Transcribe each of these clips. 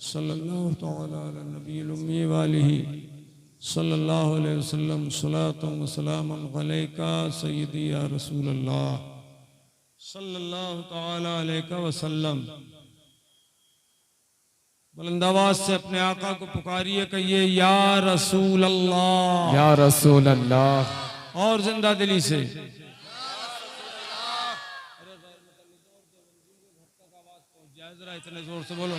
सल्लल्लाहु तआला अला नबील उम्मी व आलिहि सल्लल्लाहु अलैहि वसल्लम सलातुम व सलामुन अलैका सय्यदी या रसूल अल्लाह सल्लल्लाहु तआला अलैका वसल्लम। बुलंद आवाज से अपने आका को पुकारिए, कहिए या रसूल अल्लाह, या रसूल अल्लाह। और जिंदा दिली से जरा इतने जोर से बोलो।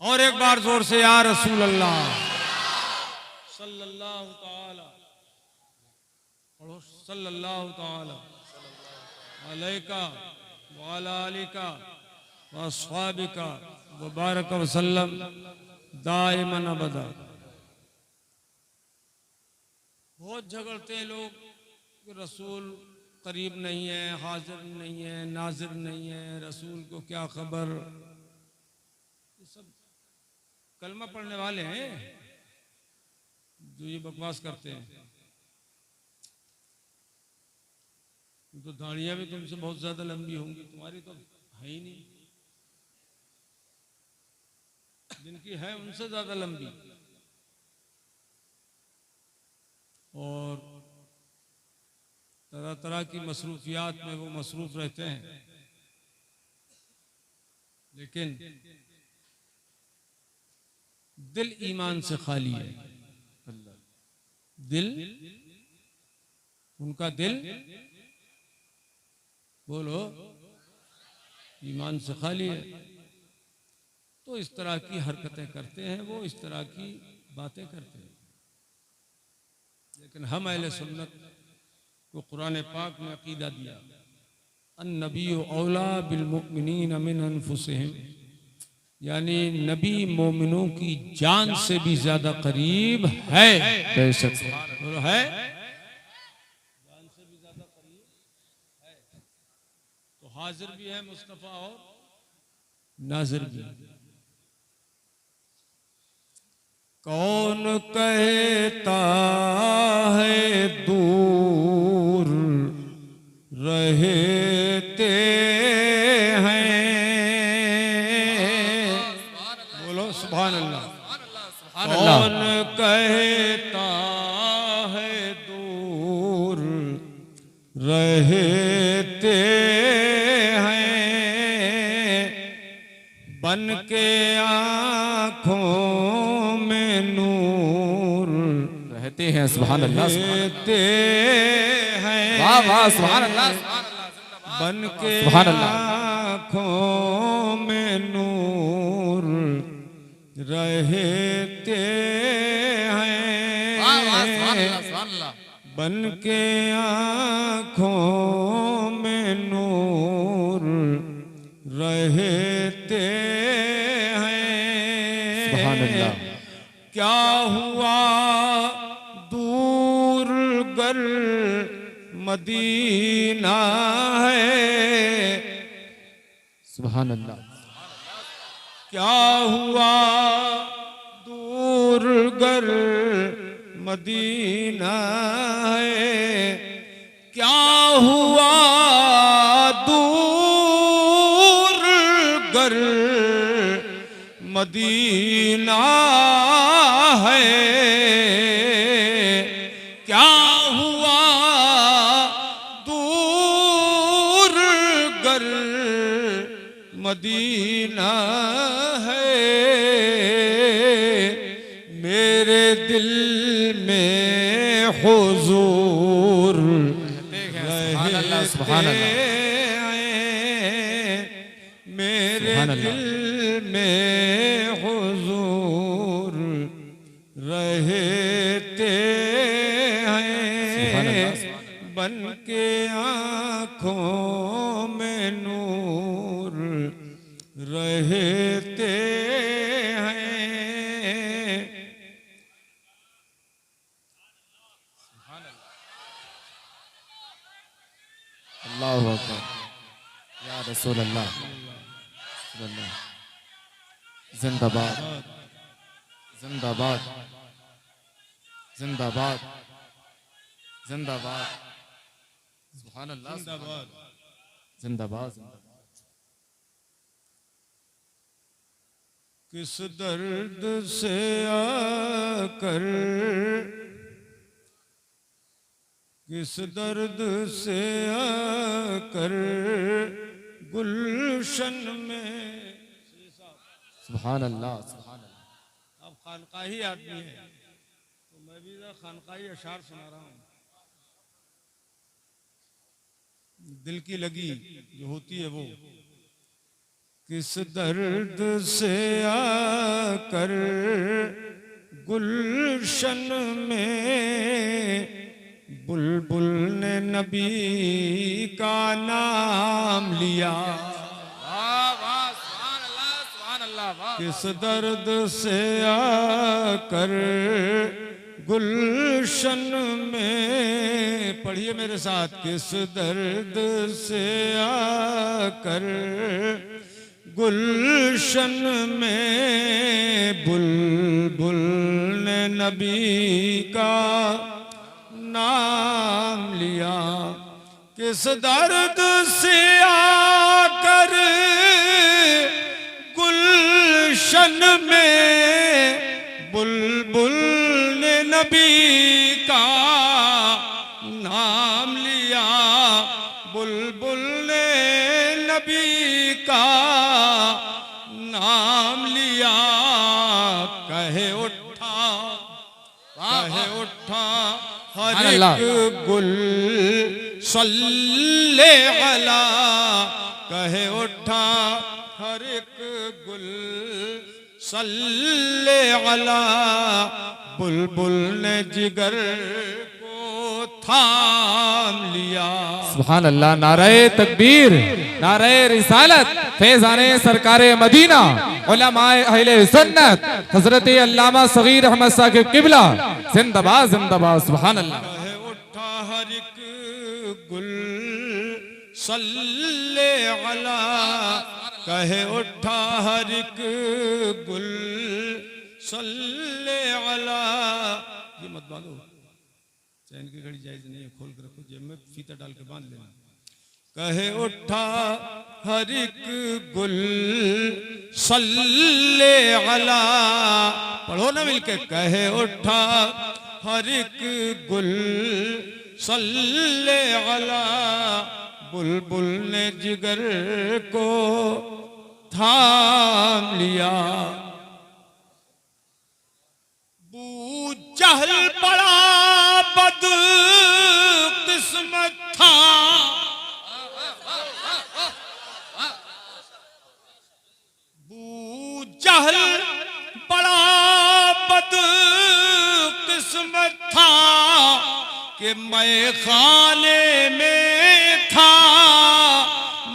और एक बार जोर से या रसूल अल्लाह सल्लल्लाहु तआला सल्लल्लाहु तआला अलैका व अला आलिका व अस्हाबिका व बारक वसल्लम दाइमन अबदा। बहुत झगड़ते हैं लोग, रसूल करीब नहीं है, हाजिर नहीं है, नाजिर नहीं है, रसूल को क्या खबर। ये सब कलमा पढ़ने वाले हैं जो ये बकवास करते हैं। तो दाढ़ियां भी तुमसे बहुत ज्यादा लंबी होंगी, तुम्हारी तो है ही नहीं, जिनकी है उनसे ज्यादा लंबी। और तरह तरह की मसरूफियात में वो मसरूफ रहते हैं, लेकिन दिल ईमान से खाली है। दिल, उनका दिल बोलो ईमान से खाली है। तो इस तरह की हरकतें करते हैं वो, इस तरह की बातें करते हैं। लेकिन हम अहले सुन्नत को कुरान पाक में अकीदा दिया, अन्नबी औला बिल मुमिनीन मिन अनफुसिहिम, यानी नबी मोमिनों की जान से भी ज्यादा करीब है। बेशक बोलो है, जान से भी ज्यादा करीब है। तो हाजिर भी है मुस्तफा और नाजिर भी। कौन कहता है दूर रहते हैं, बोलो सुभान अल्लाह। कौन कहता है दूर रहते हैं, बन के आँखों में नूर रहते हैं। सुभान अल्लाह, रहते हैं। वाह वाह, सुभान अल्लाह, बन के सुभान अल्लाह। आँखों में नूर रहते हैं, बन के आँखों में नूर रहते हैं। सुभान अल्लाह। क्या हुआ दूर गर मदीना है, सुभान अल्लाह। क्या हुआ दूर गर मदीना है, क्या हुआ दूर गर मदीना है, क्या हुआ दूर गर मदीना है, मेरे दिल में हुजूर सुभान अल्लाह, मेरे दिल में हुजूर रहते हैं, बन के आँखों में नूर रहते हैं। अल्लाहु अकबर, या रसूल अल्लाह। जिंदाबाद जिंदाबाद जिंदाबाद जिंदाबाद। सुभान अल्लाह, जिंदाबाद। जिंदाबाद किस दर्द से आकर, किस दर्द से आकर गुलशन में। सुभान अल्लाह सुभान अल्लाह। अब खानकाही आदमी है तो मैं भी खानकाही अशार सुना रहा हूँ। दिल की लगी जो होती है वो। किस दर्द से आकर गुलशन में बुलबुल ने नबी का नाम लिया। किस दर्द से आकर गुलशन में, पढ़िए मेरे साथ, किस दर्द से आकर गुलशन में बुलबुल ने नबी का नाम लिया। किस दर्द से आकर गुलशन में बुलबुल ने नबी का नाम लिया। बुलबुल ने नबी का नाम लिया। कहे उठा, कहे उठा हर एक गुल सल्ले अला। कहे उठा हर एक गुल सल्ले अला। बुलबुल ने जिगर को थाम लिया। सुभान अल्लाह। नारे तकबीर, नारे रिसालत, फैज़ाने सरकारे मदीना, उलमाए अहले सुन्नत, हजरत अल्लामा सगीर अहमद साकिब किबला, जिंदाबाद जिंदाबाद। सुभान अल्लाह। कहे उठा हर एक गुल सल्ले अला। कहे उठा हर एक गुल सल्ले अला। ये मत बांधो, चैन की घड़ी जायज नहीं है, खोल कर रखो जेब में, फीता डाल के बांध लेना। कहे उठा हर एक गुल सल्ले अला। पढ़ो ना मिलके। कहे उठा हर एक गुल सल्ले अला। बुलबुल ने जिगर को थाम लिया। बू जहल बड़ा बदकिस्मत था। बू जहल बड़ा बदकिस्मत था कि मैं खाने में था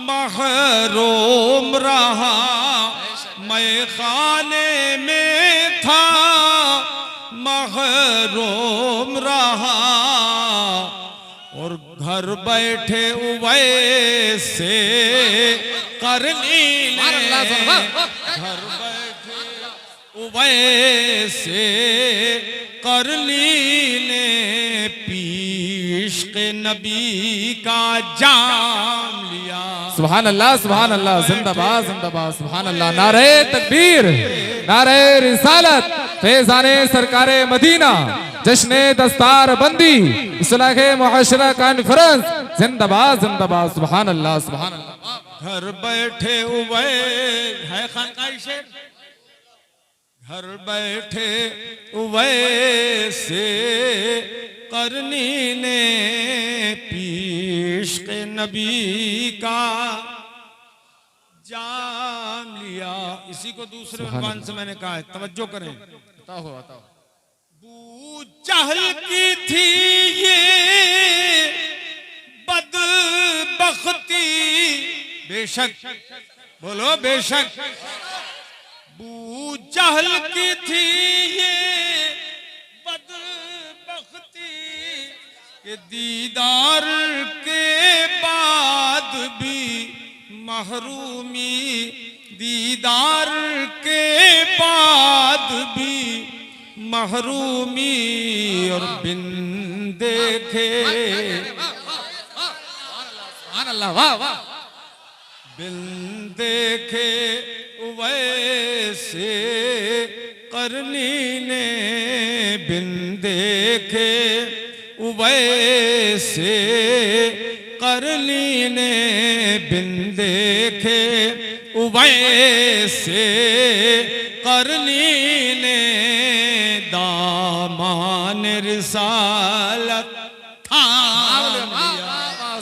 महरूम रहा। मैं खाने में था महरूम रहा। और घर बैठे वैसे करनी ने, घर बैठे वैसे करनी ने इश्क़ नबी का जाम लिया। सुभान अल्लाह सुभान अल्लाह। जिंदाबाद जिंदाबाद। सुभान अल्लाह। नारे तकबीर, नारे रिसालत, फैज़ाने सरकारे मदीना, जश्ने दस्तार बंदी, इस्लाहे मुआशरा कॉन्फ्रेंस, जिंदाबाद जिंदाबाद। सुभान अल्लाह सुभान अल्लाह। घर बैठे हुए है खानकाही शेर। घर बैठे वैसे करनी ने इश्क़ नबी का जाम लिया। इसी को दूसरे उन्वान से मैंने कहा है, तवज्जो करें। बताओ बताओ। बू जहल की थी ये बदबख्ती, बेशक, बोलो बेशक। बू जहल की थी ये बदबख्ती के दीदार के बाद भी महरूमी। दीदार के बाद भी महरूमी। और बिन देखे, सुभान अल्लाह। वाह वाह। बिन देखे वैसे करनी ने, बिन देखे वैसे करनी ने, बिन देखे वैसे करनी ने, दामान रिसालत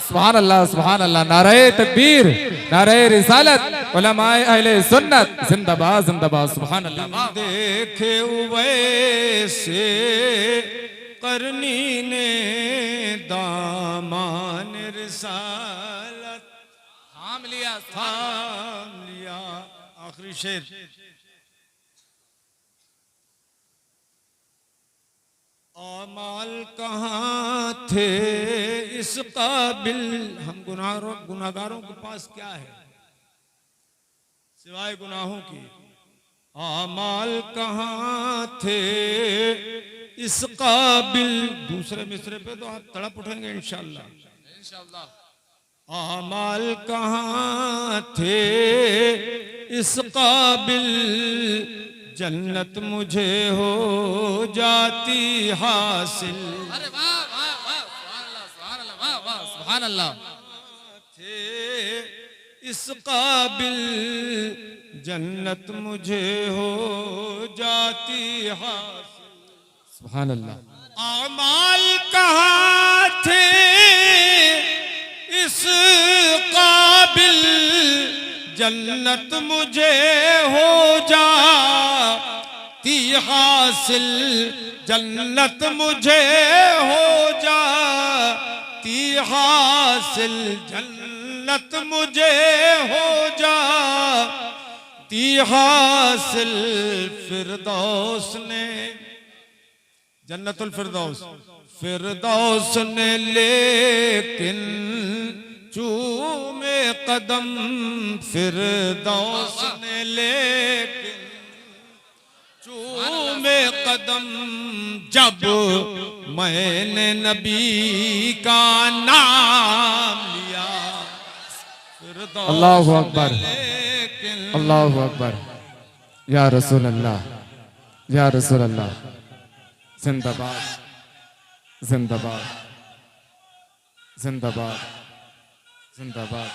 सुभान अल्लाह, नारे तकबीर, नारे रिसालत, उलमाए अहले सुन्नत जिंदाबाद जिंदाबाद। सुभान अल्लाह। देखे वैसे करनी ने, दामान रिसालत थाम लिया। थाम लिया। आखिरी शेर। आमाल कहाँ थे इस काबिल, हम गुनाहगारों के पास क्या है सिवाय गुनाहों की। आमाल कहाँ थे इस काबिल, दूसरे मिसरे पे तो आप तड़प उठेंगे इंशाअल्लाह। आमाल कहाँ थे इस काबिल, जन्नत मुझे हो जाती हासिल। अरे वाह वाह वाह, सुभान अल्लाह, सुभान अल्लाह, वाह वाह, सुभान अल्लाह। थे इस काबिल, जन्नत मुझे हो जाती हासिल। सुभान अल्लाह। आमाल कहाँ थे इस काबिल, जन्नत मुझे हो जाती हासिल, जन्नत मुझे हो जाती हासिल, जन्नत मुझे हो जाती हासिल। फिरदौस ने, जन्नतुल फिरदौस, फिरदौस ने लेकिन चूमे कदम, फिरदौस ने लेकिन चूमे कदम, जब मैंने नबी का नाम लिया। फिरदौस अल्लाहु अकबर, लेकिन अल्लाहु अकबर, या रसूल अल्लाह, या रसूल अल्लाह। जिंदाबाद जिंदाबाद जिंदाबाद जिंदाबाद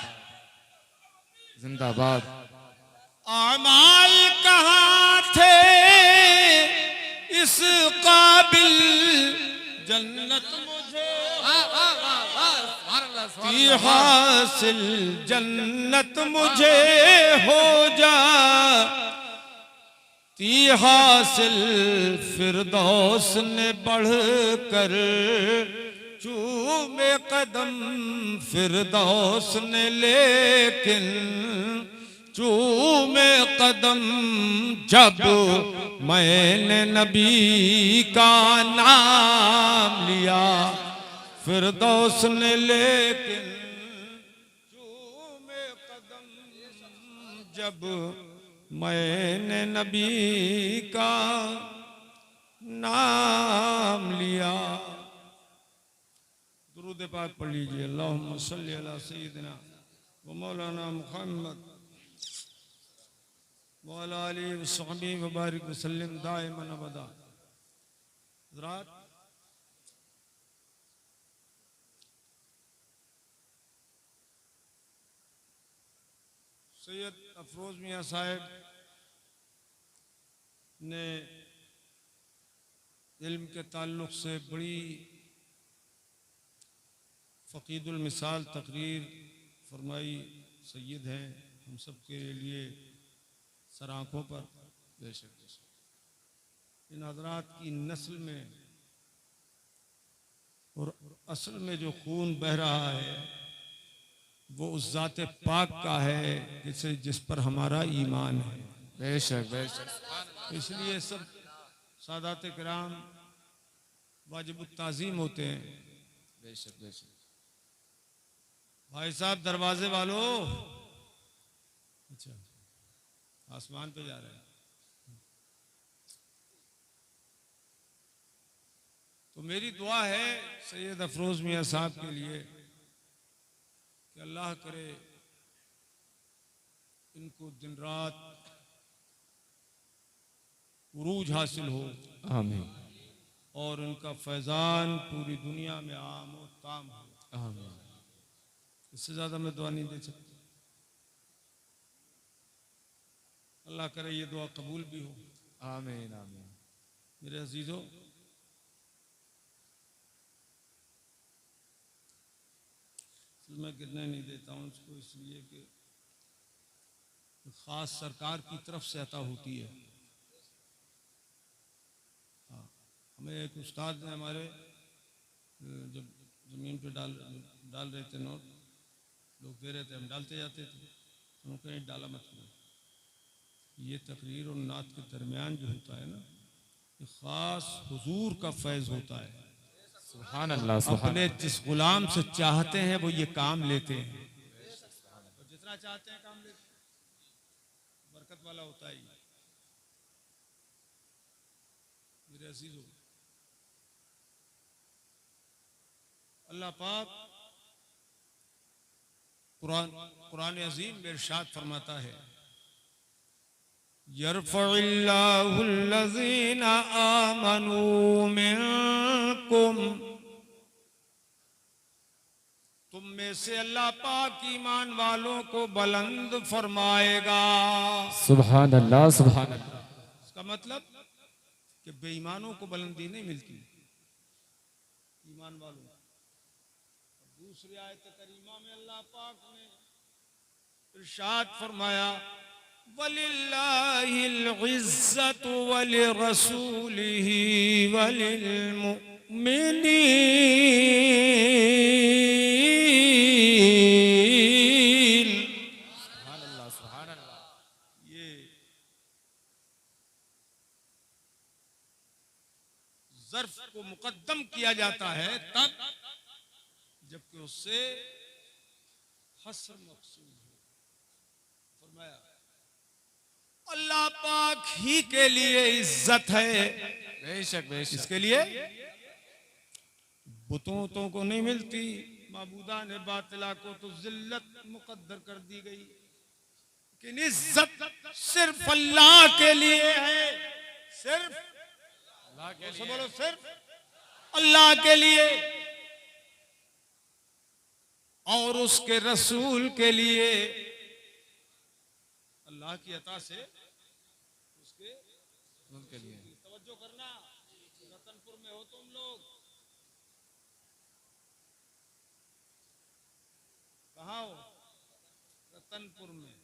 जिंदाबाद। आमाल कहाँ थे इस काबिल, जन्नत मुझे की हासिल, जन्नत मुझे हो जाती हासिल। फिरदौस ने बढ़ कर चूमे कदम, फिरदौस ने लेकिन चूमे कदम, जब मैंने नबी का नाम लिया। फिरदौस ने लेकिन चूमे कदम, जब मैंने नबी का नाम लिया। दुरूद पाक पढ़ लीजिए। अल्लाहुम्मा सल्ली अला सय्यिदिना व मौलाना मुहम्मद व अला आलिहि व सहबिहि व बारिक व सल्लिम दाइमन अबदा। हज़रात, सैयद अफरोज मियाँ साहब ने इल्म के ताल्लुक़ से बड़ी फ़क़ीदुल मिसाल तकरीर फरमाई। सैयद हैं हम सब के लिए सर आँखों पर। इन हज़रात की नस्ल में और असल में जो खून बह रहा है वो उस ज़ात पाक का है जिस पर हमारा ईमान है। बेशक बेशक। इसलिए सब सादात किराम वाजिबुत ताज़ीम होते हैं। बेशक बेशक। भाई साहब दरवाजे वालों, अच्छा आसमान पे जा रहे हैं। तो मेरी दुआ है सैयद अफरोज मियाँ साहब के लिए कि अल्लाह करे इनको दिन रात उरूज हासिल हो आमीन और उनका फैजान पूरी दुनिया में आम और ताम हो। आमीन। इससे ज़्यादा मैं दुआ नहीं दे सकता। अल्लाह करे ये दुआ कबूल भी हो। आमीन आमीन। मेरे अजीज़ों, मैं गिरने नहीं देता हूँ इसको, इसलिए कि ख़ास सरकार की तरफ से अता होती है। हाँ, हमें एक उस्ताद ने हमारे जब ज़मीन पे डाल रहे थे नोट, लोग दे रहे थे, हम डालते जाते थे, उन्होंने कहीं डाला मत करो। ये तकरीर और नात के दरमियान जो होता है ना, ये ख़ास हुजूर का फैज़ होता है। सुभान अल्लाह सुभान अपने जिस गुलाम से चाहते हैं वो ये काम लेते हैं, और जितना चाहते हैं काम लेते हैं, बरकत वाला होता है। मेरे अजीजों, अल्लाह पाक कुरान अजीम में इरशाद फरमाता है, यरफ़इल्लाहुल्लज़ीना आमनू मिनकुम, तुम में से अल्लाह पाक ईमान वालों को बुलंद फरमाएगा। सुभान अल्लाह सुभान अल्लाह। इसका मतलब कि बेईमानों को बुलंदी नहीं मिलती, ईमान वालों को। दूसरी आयत करीमा में अल्लाह पाक ने इरशाद फरमाया, वलिल्लाहिल इज्जतु वलिरसूलिही वलिलमुमिनीन। सुभान अल्लाह सुभान अल्लाह। ये ज़र्फ को मुकद्दम किया जाता है तब जबकि उससे हस्र मक़सूद हो। फरमाया अल्लाह पाक ही के लिए इज्जत है, बेशक बेशक। इसके लिए बुतों को नहीं मिलती, माबूदा ने बातिला को तो जिल्लत मुकद्दर कर दी गई, लेकिन इज्जत सिर्फ अल्लाह के लिए है, सिर्फ अल्लाह के लिए, बोलो सिर्फ अल्लाह के लिए और उसके रसूल के लिए। अल्लाह की अता से उसके उनके लिए। तवज्जो करना, रतनपुर में हो तुम लोग, कहाँ हो? रतनपुर में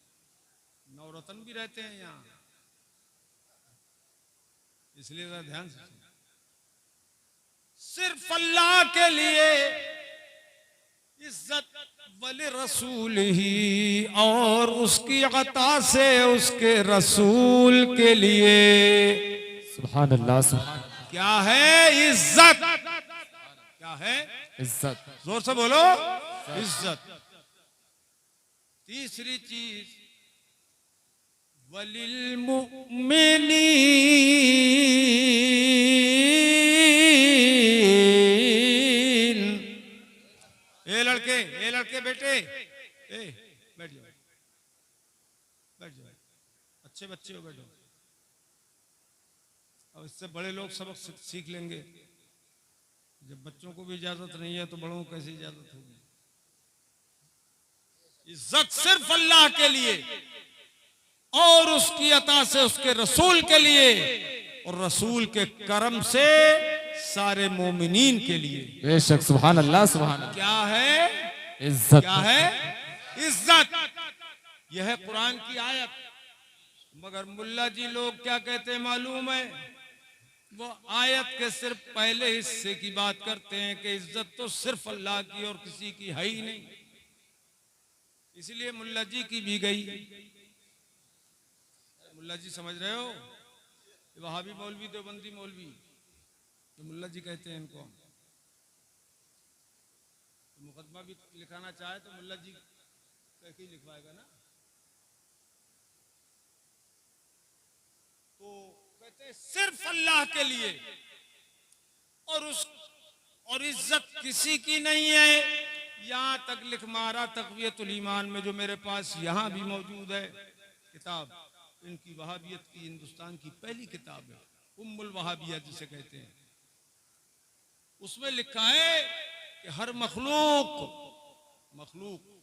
नवरत्न भी रहते हैं यहाँ, इसलिए जरा ध्यान से सुनो। सिर्फ अल्लाह के लिए इज्जत, वली रसूल ही, और उसकी अता से उसके रसूल के लिए। सुभान अल्लाह सुभान। क्या है इज्जत? क्या है इज्जत? जोर से बोलो, इज्जत। तीसरी चीज वलिल मुमिनीन। ए लड़के बेटे, बैठ जाओ, बैठ जाओ, अच्छे बच्चे हो, बैठो। अब इससे बड़े लोग सबक सीख लेंगे। जब बच्चों को भी इजाजत नहीं है तो बड़ों को कैसे इजाजत होगी? इज्जत सिर्फ अल्लाह के लिए और उसकी अता से उसके रसूल के लिए, और रसूल के करम से सारे मोमिनीन के लिए। बेशक सुभान अल्लाह सुभान अल्लाह। क्या है इज्जत? क्या है इज्जत? यह है कुरान की आयत। मगर मुल्ला जी लोग क्या कहते हैं मालूम है? वो आयत के सिर्फ पहले हिस्से की बात करते हैं कि इज्जत तो सिर्फ अल्लाह की और किसी की है ही नहीं, इसलिए मुल्ला जी की भी गई। मुल्ला जी समझ रहे हो? वहाबी मौलवी, देवबंदी मौलवी, तो मुल्ला जी कहते हैं इनको। तो मुकदमा भी लिखाना चाहे तो मुल्ला जी कह के लिखवाएगा ना। तो कहते हैं सिर्फ अल्लाह के लिए, और इज्जत किसी की नहीं है। यहां तक लिख मारा तक़वियतुल ईमान में, जो मेरे पास यहां भी मौजूद है, किताब इनकी वहाबियत की हिंदुस्तान की पहली किताब है, उम्मुल वहाबिया जिसे कहते हैं। उसमें लिखा है कि हर मखलूक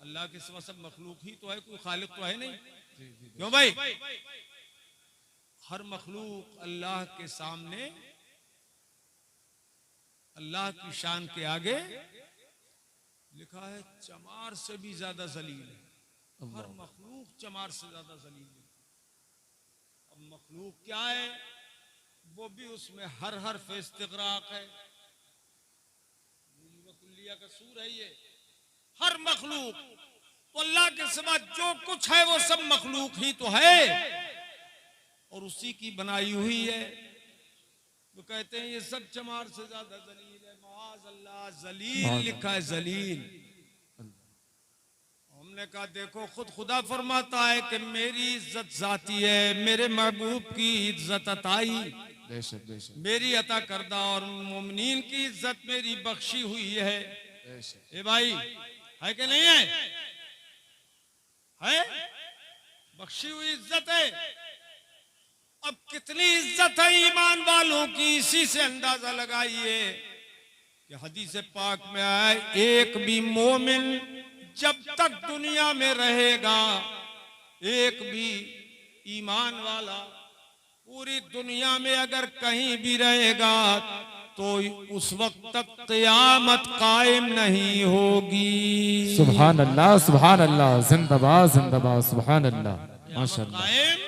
अल्लाह के सिवा सब मखलूक ही तो है, कोई खालिक तो है नहीं। क्यों भाई? हर मखलूक अल्लाह के सामने, अल्लाह की शान के आगे लिखा है चमार से भी ज्यादा जलील है। हर मखलूक चमार से ज्यादा जलील है। अब मखलूक क्या है? वो भी उसमें हर हर्फ इस्तिगराक है। कुल्लिया का सूर है ये। हर मखलूक तो अल्लाह के सिवा जो कुछ है वो सब मखलूक ही तो है और उसी की बनाई हुई है। वो कहते हैं ये सब चमार से ज्यादा जलील है। माज अल्लाह, जलील लिखा है, जलील। हमने कहा देखो खुद खुदा फरमाता है कि मेरी इज्जत जाती है, मेरे महबूब की इज्जत अताई, बेशक बेशक मेरी अता करदा, और मोमिनीन की इज्जत मेरी बख्शी हुई है। ए भाई है कि नहीं है? है, बख्शी हुई इज्जत है। अब कितनी इज्जत है ईमान वालों की, इसी से अंदाजा लगाइए कि हदीस पाक में आए एक भी मोमिन जब तक दुनिया में रहेगा, एक भी ईमान वाला पूरी दुनिया में अगर कहीं भी रहेगा तो उस वक्त तक क़यामत कायम नहीं होगी। सुभान अल्लाह, सुभान अल्लाह, जिंदाबाद जिंदाबाद, सुभान अल्लाह, माशाअल्लाह। कायम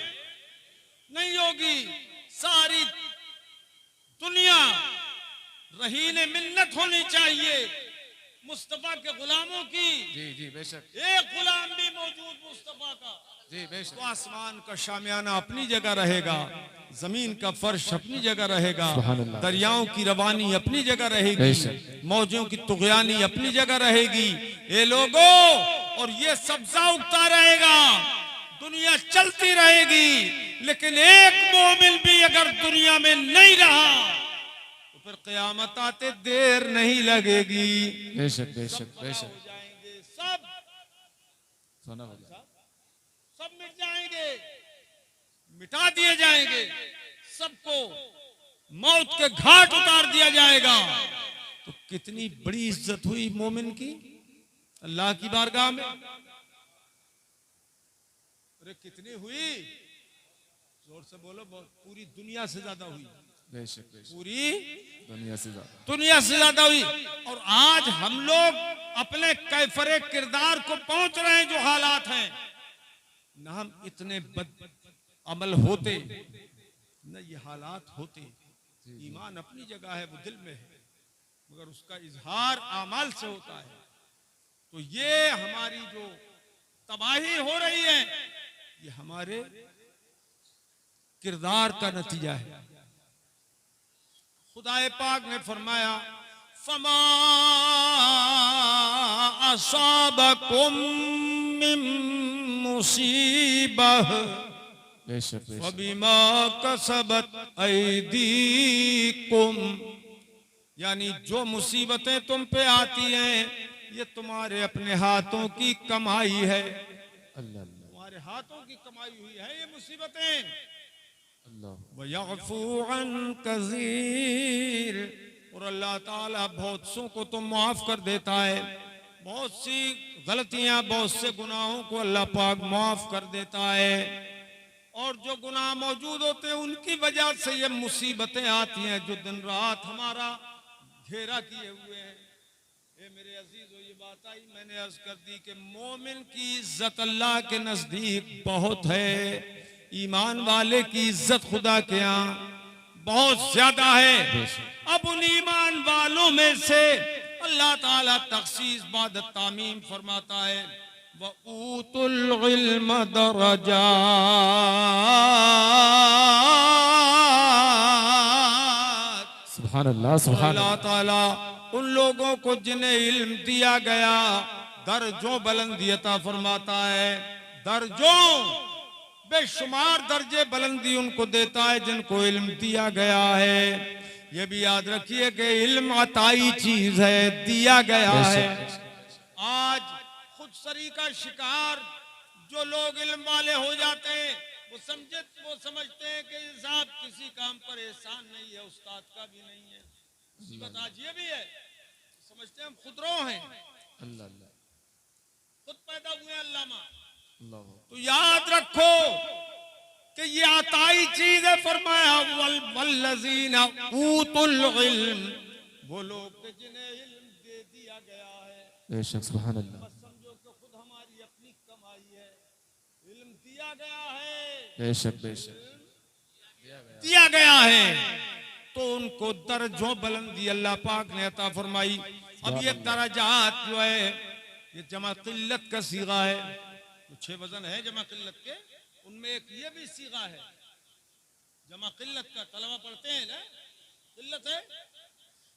नहीं होगी। सारी दुनिया रहीने मिन्नत होनी चाहिए मुस्तफा के गुलामों की। जी जी बेशक, एक गुलाम भी मौजूद मुस्तफा का जी बेशक, तो आसमान का शामियाना अपनी जगह रहेगा, जमीन का फर्श अपनी जगह रहेगा, सुभान अल्लाह। दरियाओं की रवानी अपनी जगह रहेगी, बेशक। मौजों की तुगयानी अपनी जगह रहेगी। ये लोगों, और ये सब्जा उगता रहेगा, दुनिया चलती रहेगी। लेकिन एक मोमिन भी अगर दुनिया में नहीं रहा तो फिर क़यामत आते देर नहीं लगेगी। बेशक बेशक बेशक, हो जाएंगे सब, सोना वाला, सब मिट जाएंगे, मिटा दिए जाएंगे, सबको मौत के घाट उतार दिया जाएगा। तो कितनी बड़ी इज्जत हुई मोमिन की अल्लाह की बारगाह में। अरे कितनी हुई, जोर से बोलो। पूरी दुनिया से ज्यादा हुई। बेशक बेशक, पूरी दुनिया से ज्यादा, दुनिया से ज्यादा हुई। और आज हम लोग अपने कैफरे किरदार को पहुंच रहे हैं जो हालात हैं। न हम इतने बद अमल होते, न ये हालात होते। ईमान अपनी जगह है, वो दिल में है, मगर उसका इजहार आमाल से होता है। तो ये हमारी जो तबाही हो रही है, ये हमारे किरदार का नतीजा है। खुदाए पाक ने फरमाया फमा असाबकुम मिन मुसीबह बेशक बेशक, फबिमा कसबत ऐदीकुम, यानी जो मुसीबतें तुम पे आती हैं ये तुम्हारे अपने हाथों की कमाई है। अल्लाह अल्लाह तुम्हारे हाथों की कमाई हुई है ये मुसीबतें। अल्लाह, वयअफू अन कसीर, और अल्लाह ताला बहुत सो को तो माफ कर देता है। बहुत सी गलतियां, बहुत से गुनाहों को अल्लाह पाक माफ कर देता है। और जो गुनाह मौजूद होते हैं उनकी वजह से ये मुसीबतें आती हैं जो दिन रात हमारा घेरा किए हुए हैं। मेरे अजीजों, ये बात आई, मैंने अर्ज कर दी कि मोमिन की इज्जत अल्लाह के नजदीक बहुत है, ईमान वाले की इज्जत खुदा के यहाँ बहुत ज्यादा है। अब उन ईमान वालों में से अल्लाह ताला तखसीस बाद तामीम फरमाता है, व ऊतुल इल्म दरजात, सुभान अल्लाह, सुभान अल्लाह ताला उन लोगों को जिन्हें इल्म दिया गया दर्जों बुलंदी अता फरमाता है। दर्जों, बेशुमार दर्जे बुलंदी उनको देता है जिनको इल्म दिया गया है। ये भी याद रखिए कि इल्म अताई चीज है, दिया गया है। आज खुद सरी का शिकार जो लोग इल्म वाले हो जाते हैं वो समझते हैं कि साहब किसी काम पर एहसान नहीं है, उस्ताद का भी नहीं है। मुसीबत आज ये भी है, समझते हैं हम खुदरो हैं, अल्लाह अल्लाह खुद पैदा हुए अल्लामा। अल्लाह। तो याद रखो कि ये अताई चीज है। फरमाया वल्लज़ीना ऊतुल इल्म, वो लोग कि जिन्हें इल्म दे दिया गया है। बेशक सुभान अल्लाह। मत समझो कि खुद हमारी अपनी कमाई है, इल्म दिया गया है, बेशक बेशक दिया गया है। तो उनको दर्जों बुलंदी अल्लाह पाक ने अता फरमाई। अब ये दराजात जो है ये जमा किल्लत का सीगा है। तो 6 वजन है जमा किल्लत के, उनमें एक ये भी सीगा है जमा किल्लत का। तलवा पढ़ते हैं ना, किल्लत है,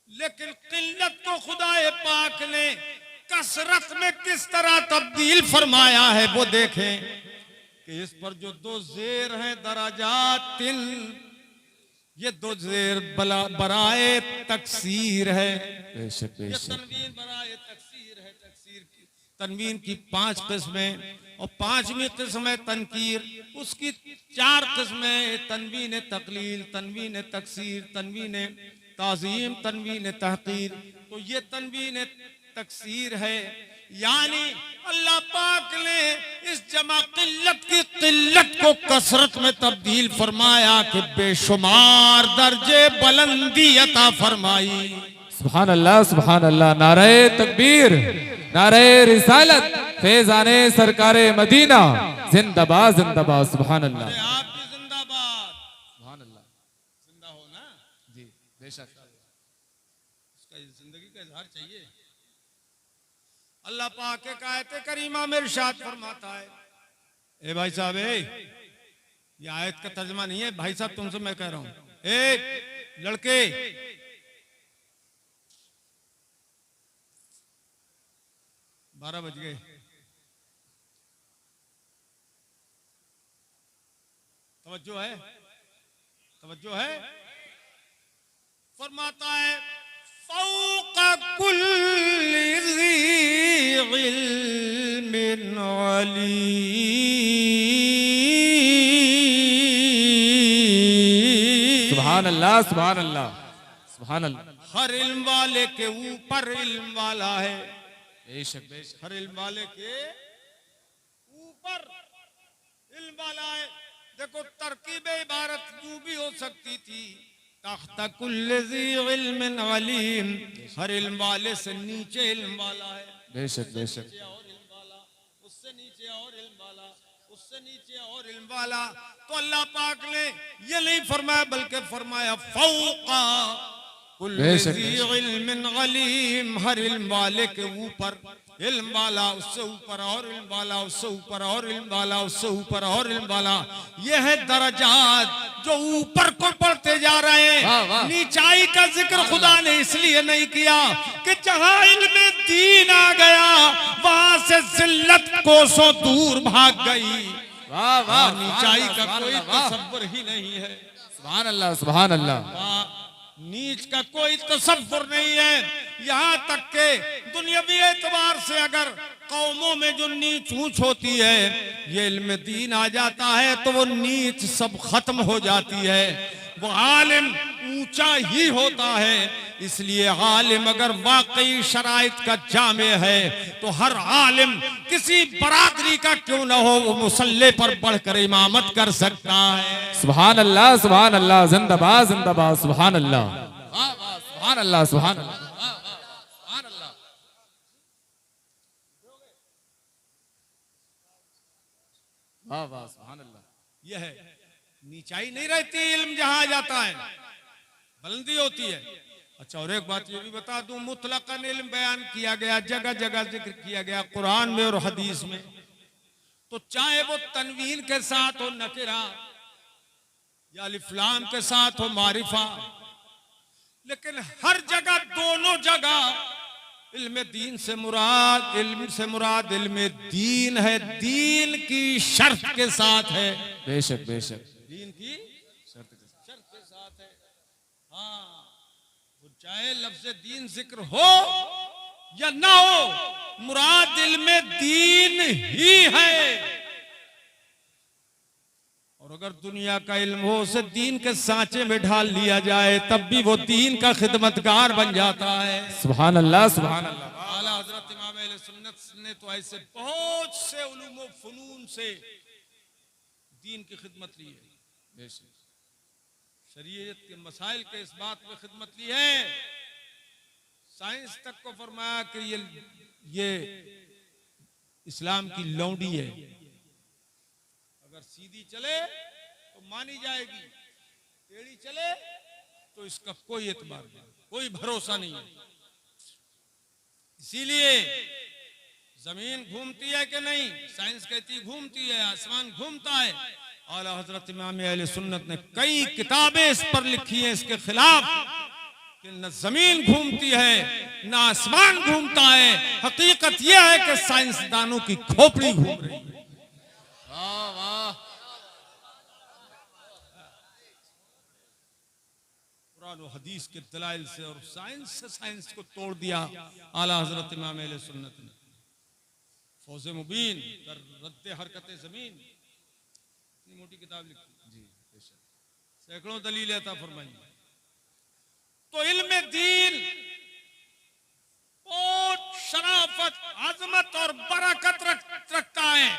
लेकिन किल्लत को खुदाए पाक ने कसरत में किस तरह तब्दील फरमाया है वो देखें कि इस पर जो 2 जेर हैं दराजातिन, ये 2 जेर बराए तकसीर है। बेशक ये बेशक तनवीन बराए तकसीर है। तकसीर की तनवीन की 5 किस्में और 5वीं किस्म है तनकीर, उसकी 4 किस्में, तनवीन तकलील, तनवीन तकसीर, तनवीन ताजीम, तनवीन तहकीर। तो ये तनवीन तकसीर है, यानी अल्लाह पाक ने इस जमा किल्लत की किल्लत को कसरत में तब्दील फरमाया कि बेशुमार दर्जे बुलंदी अता फरमाई। सुभान अल्लाह सुभान अल्लाह। नारे तकबीर, नारे रिसालत, फैजाने सरकारे मदीना, जिंदाबाद जिंदाबाद। सुभान अल्लाह अरे आप भी जिंदाबाद, सुभान अल्लाह। जिंदा हो ना, जी बेशक। उसका जिंदगी का इजहार चाहिए। अल्लाह पाक के आयत करीमा में इरशाद फरमाता है, ए भाई साहब, ये आयत का तर्जुमा नहीं है भाई साहब, तुमसे मैं कह रहा हूं, ए लड़के, बारह बज गए, तवज्जो है, तवज्जो है। फरमाता है फौका कुल्ली ज़ी इल्मिन अलीम। सुभान अल्लाह सुभान अल्लाह सुभान अल्लाह। हर इल्म वाले के ऊपर इल्म वाला है। बेशक बेशक। हर इल्म वाले के ऊपर इल्म वाला है। देखो तरकीब इबारत यूं भी हो सकती थी, तख्ता कुल्ली ज़ी इल्मिन अलीम, हर इल्म वाले से नीचे इल्म वाला है। बेशक बेशक। नीचे और इल्म वाला, उससे नीचे और इल्म वाला, उससे नीचे और इल्म वाला। तो अल्लाह पाक ने ये नहीं फरमाया बल्कि फरमाया फौका कुल्ली ज़ी इल्मिन अलीम, हर इल्म वाले के ऊपर इल्म वाला, उससे ऊपर और इल्म वाला, उससे ऊपर और इल्म वाला, उससे ऊपर और इल्म वाला। ये है दर्जात जो ऊपर को बढ़ते जा रहे हैं। वाह, वाह। नीचाई का जिक्र खुदा ने इसलिए नहीं किया कि जहां इल्म दीन आ गया वहां से जिल्लत कोसों दूर भाग गई। वाह वाह। नीचाई का कोई तसव्वुर ही नहीं है। सुभान अल्लाह सुभान अल्लाह। नीच का कोई तसव्वुर नहीं है। यहाँ तक के दुनियावी एतबार से अगर कौमों में जो नीच ऊंच होती है, ये इल्म दीन आ जाता है तो वो नीच सब खत्म हो जाती है। वो आलिम ऊंचा ही होता है। इसलिए आलिम अगर वाकई शराइत का जामे है तो हर आलिम किसी बरादरी का क्यों न हो वो मुसल्ले पर बढ़कर इमामत कर सकता है। सुभान अल्लाह सुभान अल्लाह। जिंदाबाद जिंदाबाद। सुभान अल्लाह। वाह वाह। सुभान अल्लाह सुभान अल्लाह। सुभान अल्लाह। वाह वाह। सुभान अल्लाह। यह है नीचाई नहीं रहती, इल्म जहां जाता है बुलंदी होती है। अच्छा, और एक बात ये भी बता दूं, मुतलकन इल्म बयान किया गया, जगह जगह जिक्र किया गया कुरान में और हदीस में। तो चाहे वो तनवीन के साथ हो नकिरा या अलिफ्लाम के साथ हो मारिफा, लेकिन हर जगह दोनों जगह इल्म दीन से मुराद, इल्म से मुराद इल्म दीन है, दीन की शर्त के साथ है। बेशक बेशक। दीन की शर्त के साथ है। हाँ, तो चाहे लफ्ज दीन जिक्र हो या ना हो, मुराद इल्म दीन ही है। अगर दुनिया का इल्म हो उसे दीन के सांचे में ढाल लिया जाए तब भी वो दीन का खिदमतगार बन जाता है। सुभान अल्लाह, सुभान अल्लाह। आला हजरत इमाम अहले सुन्नत ने तो ऐसे बहुत से उलूम व फनून से दीन की खिदमत ली है, शरीयत के मसाइल के इस बात में खिदमत ली है। साइंस तक को फरमाया कि ये इस्लाम की लौंडी है, अगर सीधी चले तो मानी जाएगी, टेढ़ी चले तो इसका कोई एतबार नहीं, कोई भरोसा नहीं है। इसीलिए जमीन घूमती है कि नहीं, साइंस कहती घूमती है, आसमान घूमता है। आला हजरत इमाम अहले सुन्नत ने कई किताबें इस पर लिखी हैं इसके खिलाफ कि न जमीन घूमती है न आसमान घूमता है। हकीकत यह है कि साइंसदानों की खोपड़ी घूम रही है। वाह वाह। कुरान और हदीस के दलाइल से और साइंस से साइंस को तोड़ दिया आला हजरत इमाम अहले सुन्नत ने। फौज़े मुबीन कर रद्द हरकत जमीन, इतनी मोटी किताब लिखी जी, सैकड़ों दलील अता फरमाई। तो इल्म दीन बहुत शराफत, अजमत और बरकत रखता है।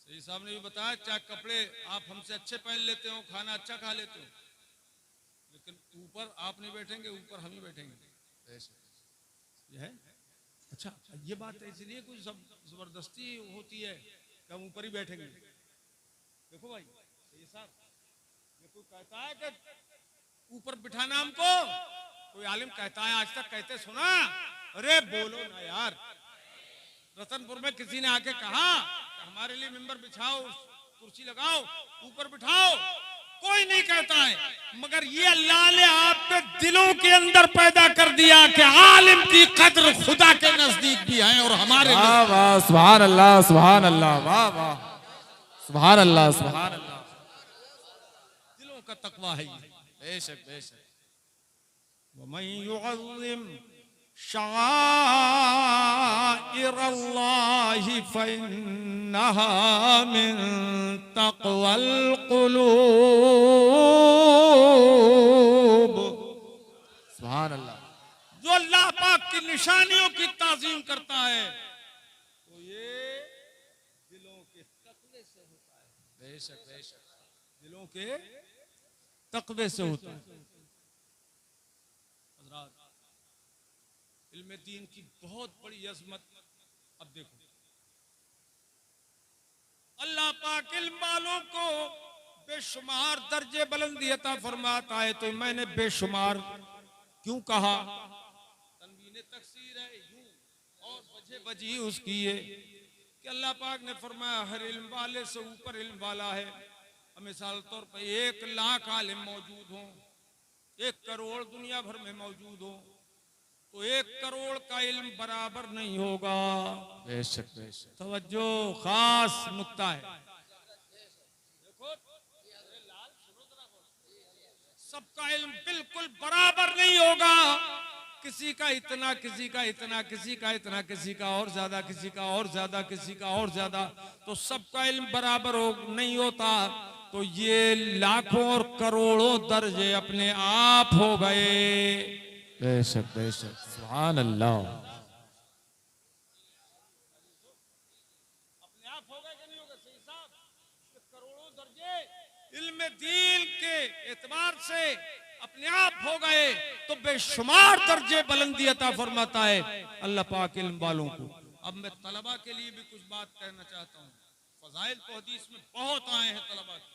सही साहब ने भी बताया, चाहे कपड़े आप हमसे अच्छे पहन लेते हो, खाना अच्छा खा लेते हो, लेकिन ऊपर आप नहीं बैठेंगे, ऊपर हम ही बैठेंगे। ये है अच्छा, ये बात है इसलिए कुछ जबरदस्ती होती है कि हम ऊपर ही बैठेंगे। देखो भाई सही साहब, ये कोई कहता है कि ऊपर बिठाना हमको, कोई आलिम कहता है, आज तक कहते सुना? अरे बोलो ना यार। रतनपुर में किसी ने आके कहा हमारे लिए मिंबर बिछाओ, कुर्सी लगाओ, ऊपर बिठाओ, कोई नहीं कहता है। मगर ये अल्लाह ने आपके दिलों के अंदर पैदा कर दिया कि आलिम की कद्र खुदा के नजदीक भी है और हमारे। वाह वाह, सुभान अल्लाह, सुभान अल्लाह, वाह वाह, सुभान अल्लाह, सुभान अल्लाह। दिलों का तकवा है ये। बेशक बेशक। वमन युअज़्ज़िम शाइरल्लाहि फइन्नहा मिन तक़वल क़ुलूब। सुभान अल्लाह। जो अल्लाह पाक की निशानियों की ताज़ीम करता है तो ये दिलों के तक़वे से होता है। बेशक बेशक। दिलों के तक़वे से होता है। हज़रात, इल्म दीन की बहुत बड़ी अज़मत। अब देखो अल्लाह पाक इल्म वालों को बेशुमार दर्जे बुलंदी अता फरमाता है। तो मैंने बेशुमार क्यों कहा? तनवीन तकसीर है यूं, और वजह वजी उसकी है कि अल्लाह पाक ने फरमाया हर इल्म वाले से ऊपर इल्म वाला है। मिसाल तौर पर 1 लाख आलिम मौजूद हों, 1 करोड़ दुनिया भर में मौजूद हो, तो 1 करोड़ का इल्म बराबर नहीं होगा। बेशक बेशक। तवज्जो, खास नुक्ता है। देखो सबका इल्म बिल्कुल बराबर नहीं होगा। किसी का इतना, किसी का इतना, किसी का इतना, किसी का और ज्यादा, किसी का और ज्यादा, किसी का और ज्यादा, तो सबका इल्म बराबर नहीं होता। तो ये लाखों और करोड़ों दर्जे अपने आप हो गए। बेशक बेशक, सुभान अल्लाह। अपने आप हो गए कि नहीं होगा? सही साहब, करोड़ों दर्जे इल्म दीन के एतबार से अपने आप हो गए तो बेशुमार दर्जे बुलंदी अता फरमाता है अल्लाह पाक इल्म वालों को। अब मैं तलबा के लिए भी कुछ बात कहना चाहता हूँ। फजाइल तो हदीस में बहुत आए हैं तलबा के,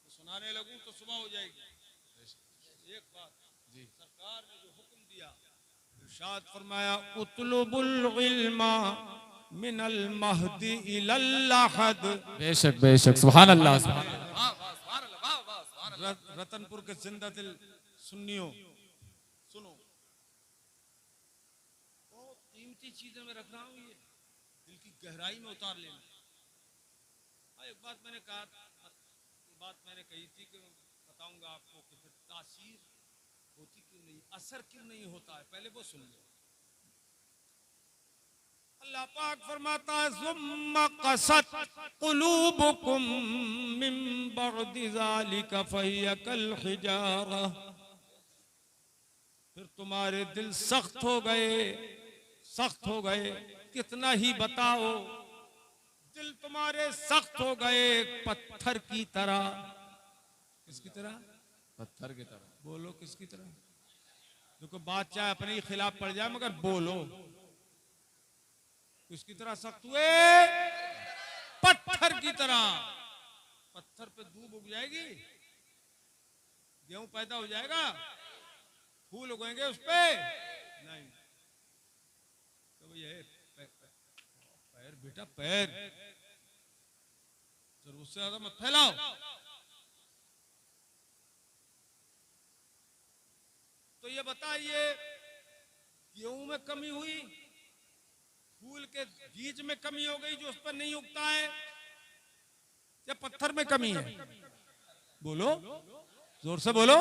तो सुनाने लगूं तो सुबह हो जाएगी। एक बात जी, सरकार ने जो हुक्म दिया, इरशाद फरमाया उतलुबुल इल्मा मिनल महदी इलल लहद। बेशक बेशक, सुभान अल्लाह, सुभान अल्लाह। रतनपुर के जिंदा दिल सुन्नियों सुनो, बहुत कीमती चीजें मैं रख रहा हूं, ये दिल की गहराई में उतार लेना। एक बात मैंने कहा, बात मैंने कही थी कि बताऊंगा आपको कि फिर तासीर होती क्यों नहीं, असर क्यों नहीं होता है, पहले वो सुन लो। अल्लाह पाक फरमाता है सुम्मा क़सत क़ुलूबुकुम मिन बअदि ज़ालिका फ़हिय कल हिजारा, फिर तुम्हारे दिल सख्त हो गए। कितना ही बताओ, दिल तुम्हारे सख्त हो गए पत्थर की तरह। किसकी तरह? पत्थर की तरह। बोलो किसकी तरह? देखो बात चाहे अपने ही खिलाफ पड़ जाए मगर बोलो। किसकी तरह सख्त हुए? पत्थर की तरह। पत्थर पे दूब उग जाएगी, गेहूं पैदा हो जाएगा, फूल उगेंगे उस पे? नहीं। तो ये पैर बेटा पैर, जरूर उससे ज्यादा मत फैलाओ। तो ये बताइए, गेहूं में कमी हुई, फूल के बीज में कमी हो गई जो उस पर नहीं उगता है, या पत्थर में कमी है? बोलो, जोर से बोलो।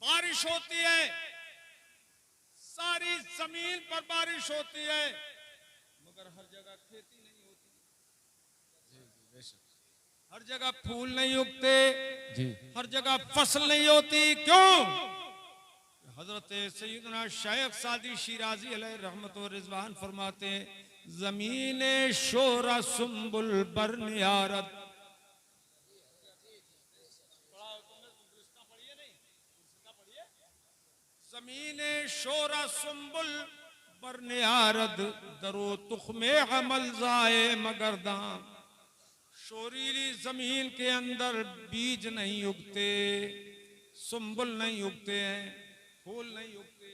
बारिश होती है, सारी जमीन पर बारिश होती है, मगर हर जगह खेती नहीं होती, हर जगह फूल नहीं उगते, हर जगह फसल नहीं होती। क्यों? हजरत सैयदना शेख सादी शिराजी अलैहि रहमत व रिजवान फरमाते हैं, जमीने शोरा सुम्बुल बरनियारत। जमीने शोरा सुम्बुल बरनियारद, दरो तुखमे अमल जाए मगर दाम। शोरीली जमीन के अंदर बीज नहीं उगते, सुम्बुल नहीं उगते हैं, फूल नहीं उगते,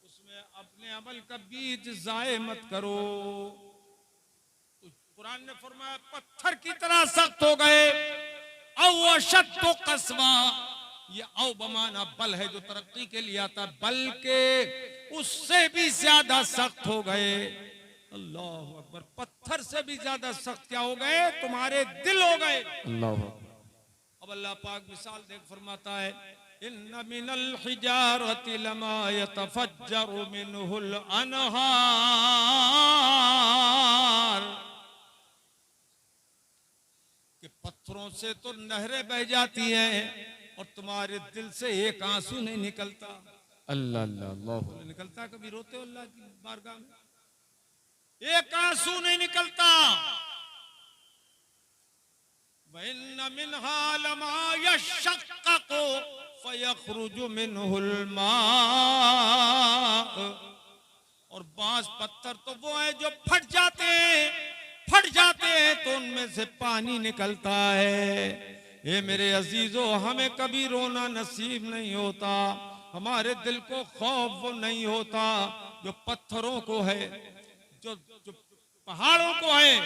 उसमें अपने अमल का बीज जाए मत करो। तो कुरान ने फरमाया पत्थर की तरह सख्त हो गए। औ अशद्दु क़स्वा, ये औ बमाना बल है जो तरक्की के लिए आता, बल्कि उससे भी ज्यादा सख्त हो गए। अल्लाह अकबर। पत्थर से भी ज्यादा सख्त क्या हो गए? तुम्हारे दिल हो गए। अल्लाह अकबर। अब अल्लाह पाक मिसाल देख फरमाता है, इन्न मिनल हिजारति लमा यतफज्जरु मिनहुल अनहार, कि पत्थरों से तो नहरें बह जाती हैं और तुम्हारे दिल से एक आंसू नहीं निकलता। अल्लाह अल्लाह अल्लाह। निकलता? कभी रोते हो अल्लाह की बारगाह में? एक आंसू नहीं निकलता। वइन्न मिन्हा लमा यशक्ककु फयखरुजु मिनहुल मा, और बांस पत्थर तो वो है जो फट जाते हैं तो उनमें से पानी निकलता है। ये मेरे अजीजों, हमें कभी रोना नसीब नहीं होता, हमारे दिल को खौफ वो नहीं होता जो पत्थरों को है, जो पहाड़ों को है,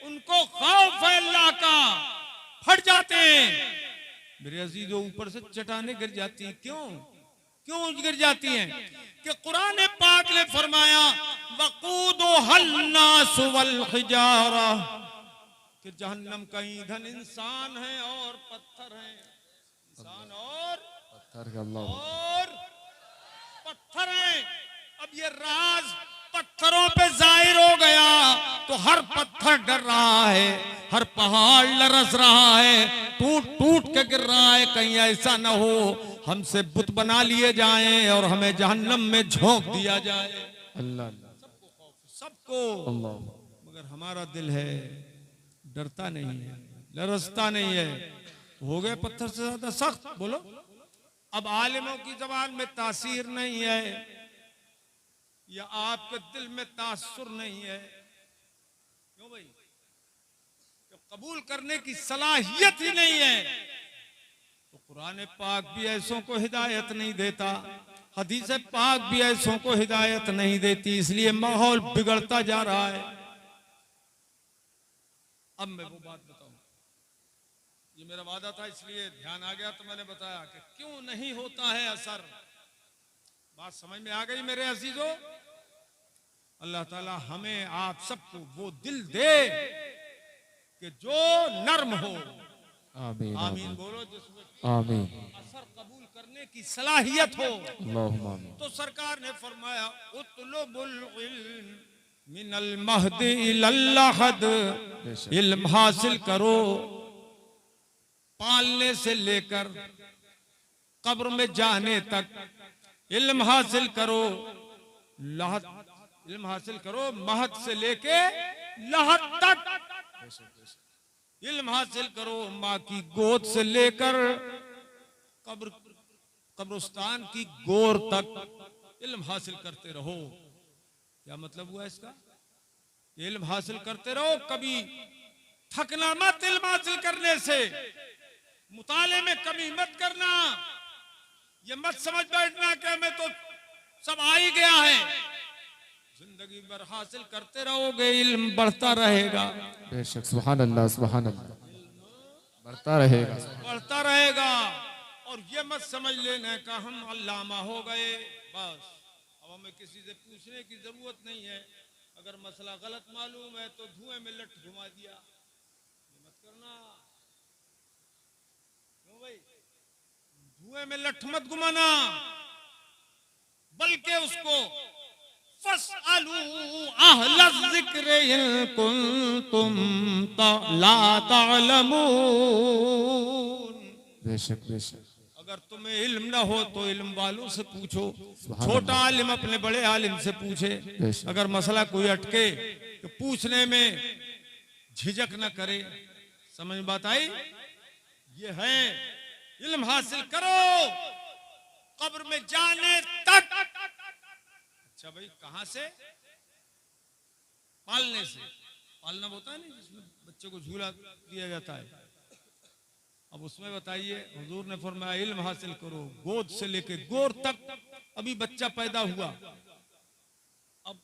उनको खौफ है अल्लाह का, फट जाते हैं। मेरे अजीजों, ऊपर से चट्टानें गिर जाती हैं। क्यों गिर जाती हैं? कि कुरान पाक ने फरमाया वक़ूदुहल नास वल हिजारा, कि जहन्नम का ईंधन इंसान है और पत्थर है। इंसान और पत्थर है। अब ये राज पत्थरों पे जाहिर हो गया तो हर पत्थर डर रहा है, हर पहाड़ लरस रहा है, टूट के गिर रहा है, कहीं ऐसा ना हो हमसे बुत बना लिए जाएं और हमें जहन्नम में झोंक दिया जाए। अल्लाह सबको, मगर हमारा दिल है डरता नहीं है, लरसता नहीं है, हो गए पत्थर से ज्यादा सख्त। बोलो, अब आलिमों की जबान में तासीर नहीं है या आपके दिल में तासुर नहीं है? क्यों भाई? कबूल करने की सलाहियत ही नहीं है। तो कुरान पाक भी ऐसों को हिदायत नहीं देता, हदीस पाक भी ऐसों को हिदायत नहीं देती, इसलिए माहौल बिगड़ता जा रहा है। अब मैं वो बात बताऊं, ये मेरा वादा था इसलिए ध्यान आ गया तो मैंने बताया कि क्यों नहीं होता है असर। बात समझ में आ गई मेरे अजीजों? अल्लाह ताला हमें आप सबको वो दिल दे कि जो नर्म हो, आमीन आमीन बोलो। जिसमें आमीन असर कबूल करने की सलाहियत हो। अल्लाहुम्मा आमीन। तो सरकार ने फरमाया उतलुबुल इल्म मिनल महदी इलल लहद, बेशक इल्म हासिल करो पालने से लेकर कब्र में जाने तक। इल्म हासिल करो लहद, इल्म हासिल करो महद से लेके लहद तक। इल्म हासिल करो माँ की गोद से लेकर कब्रिस्तान की गोर तक इल्म हासिल करते रहो। क्या मतलब हुआ इसका? इल्म हासिल करते रहो, कभी थकना मत इल्म हासिल करने से, मुताले में कमी मत करना। ये मत समझ बैठना कि मैं तो सब आ ही गया है। जिंदगी भर हासिल करते रहोगे, इल्म बढ़ता रहेगा। बेशक सुभान अल्लाह सुभान अल्लाह, बढ़ता रहेगा। बढ़ता रहेगा। और ये मत समझ लेना कि हम अल्लामा हो गए बस, अब हमें किसी से पूछने की जरूरत नहीं है। अगर मसला गलत मालूम है तो धुएं में लठ घुमा दिया, ये मत करना। क्यों भाई? धुएं में लठ मत घुमाना, बल्कि उसको फस्अलू अहल ज़िक्र इन कुंतुम ला तालमून। बेशक बेशक, अगर तुम्हें इल्म ना हो तो इल्म वालों से पूछो। सुभान छोटा आलिम अपने बड़े आलिम से पूछे। बेशक। अगर मसला कोई अटके तो पूछने में झिझक न करे। समझ में बात आई? ये है इल्म हासिल करो कब्र में जाने तक। अच्छा भाई, कहां से? पालने से। पालना होता है नहीं जिसमें बच्चे को झूला दिया जाता है। अब उसमें बताइए, हुजूर ने फरमाया इल्म हासिल करो गोद से लेके गोर तक। अभी बच्चा पैदा हुआ, अब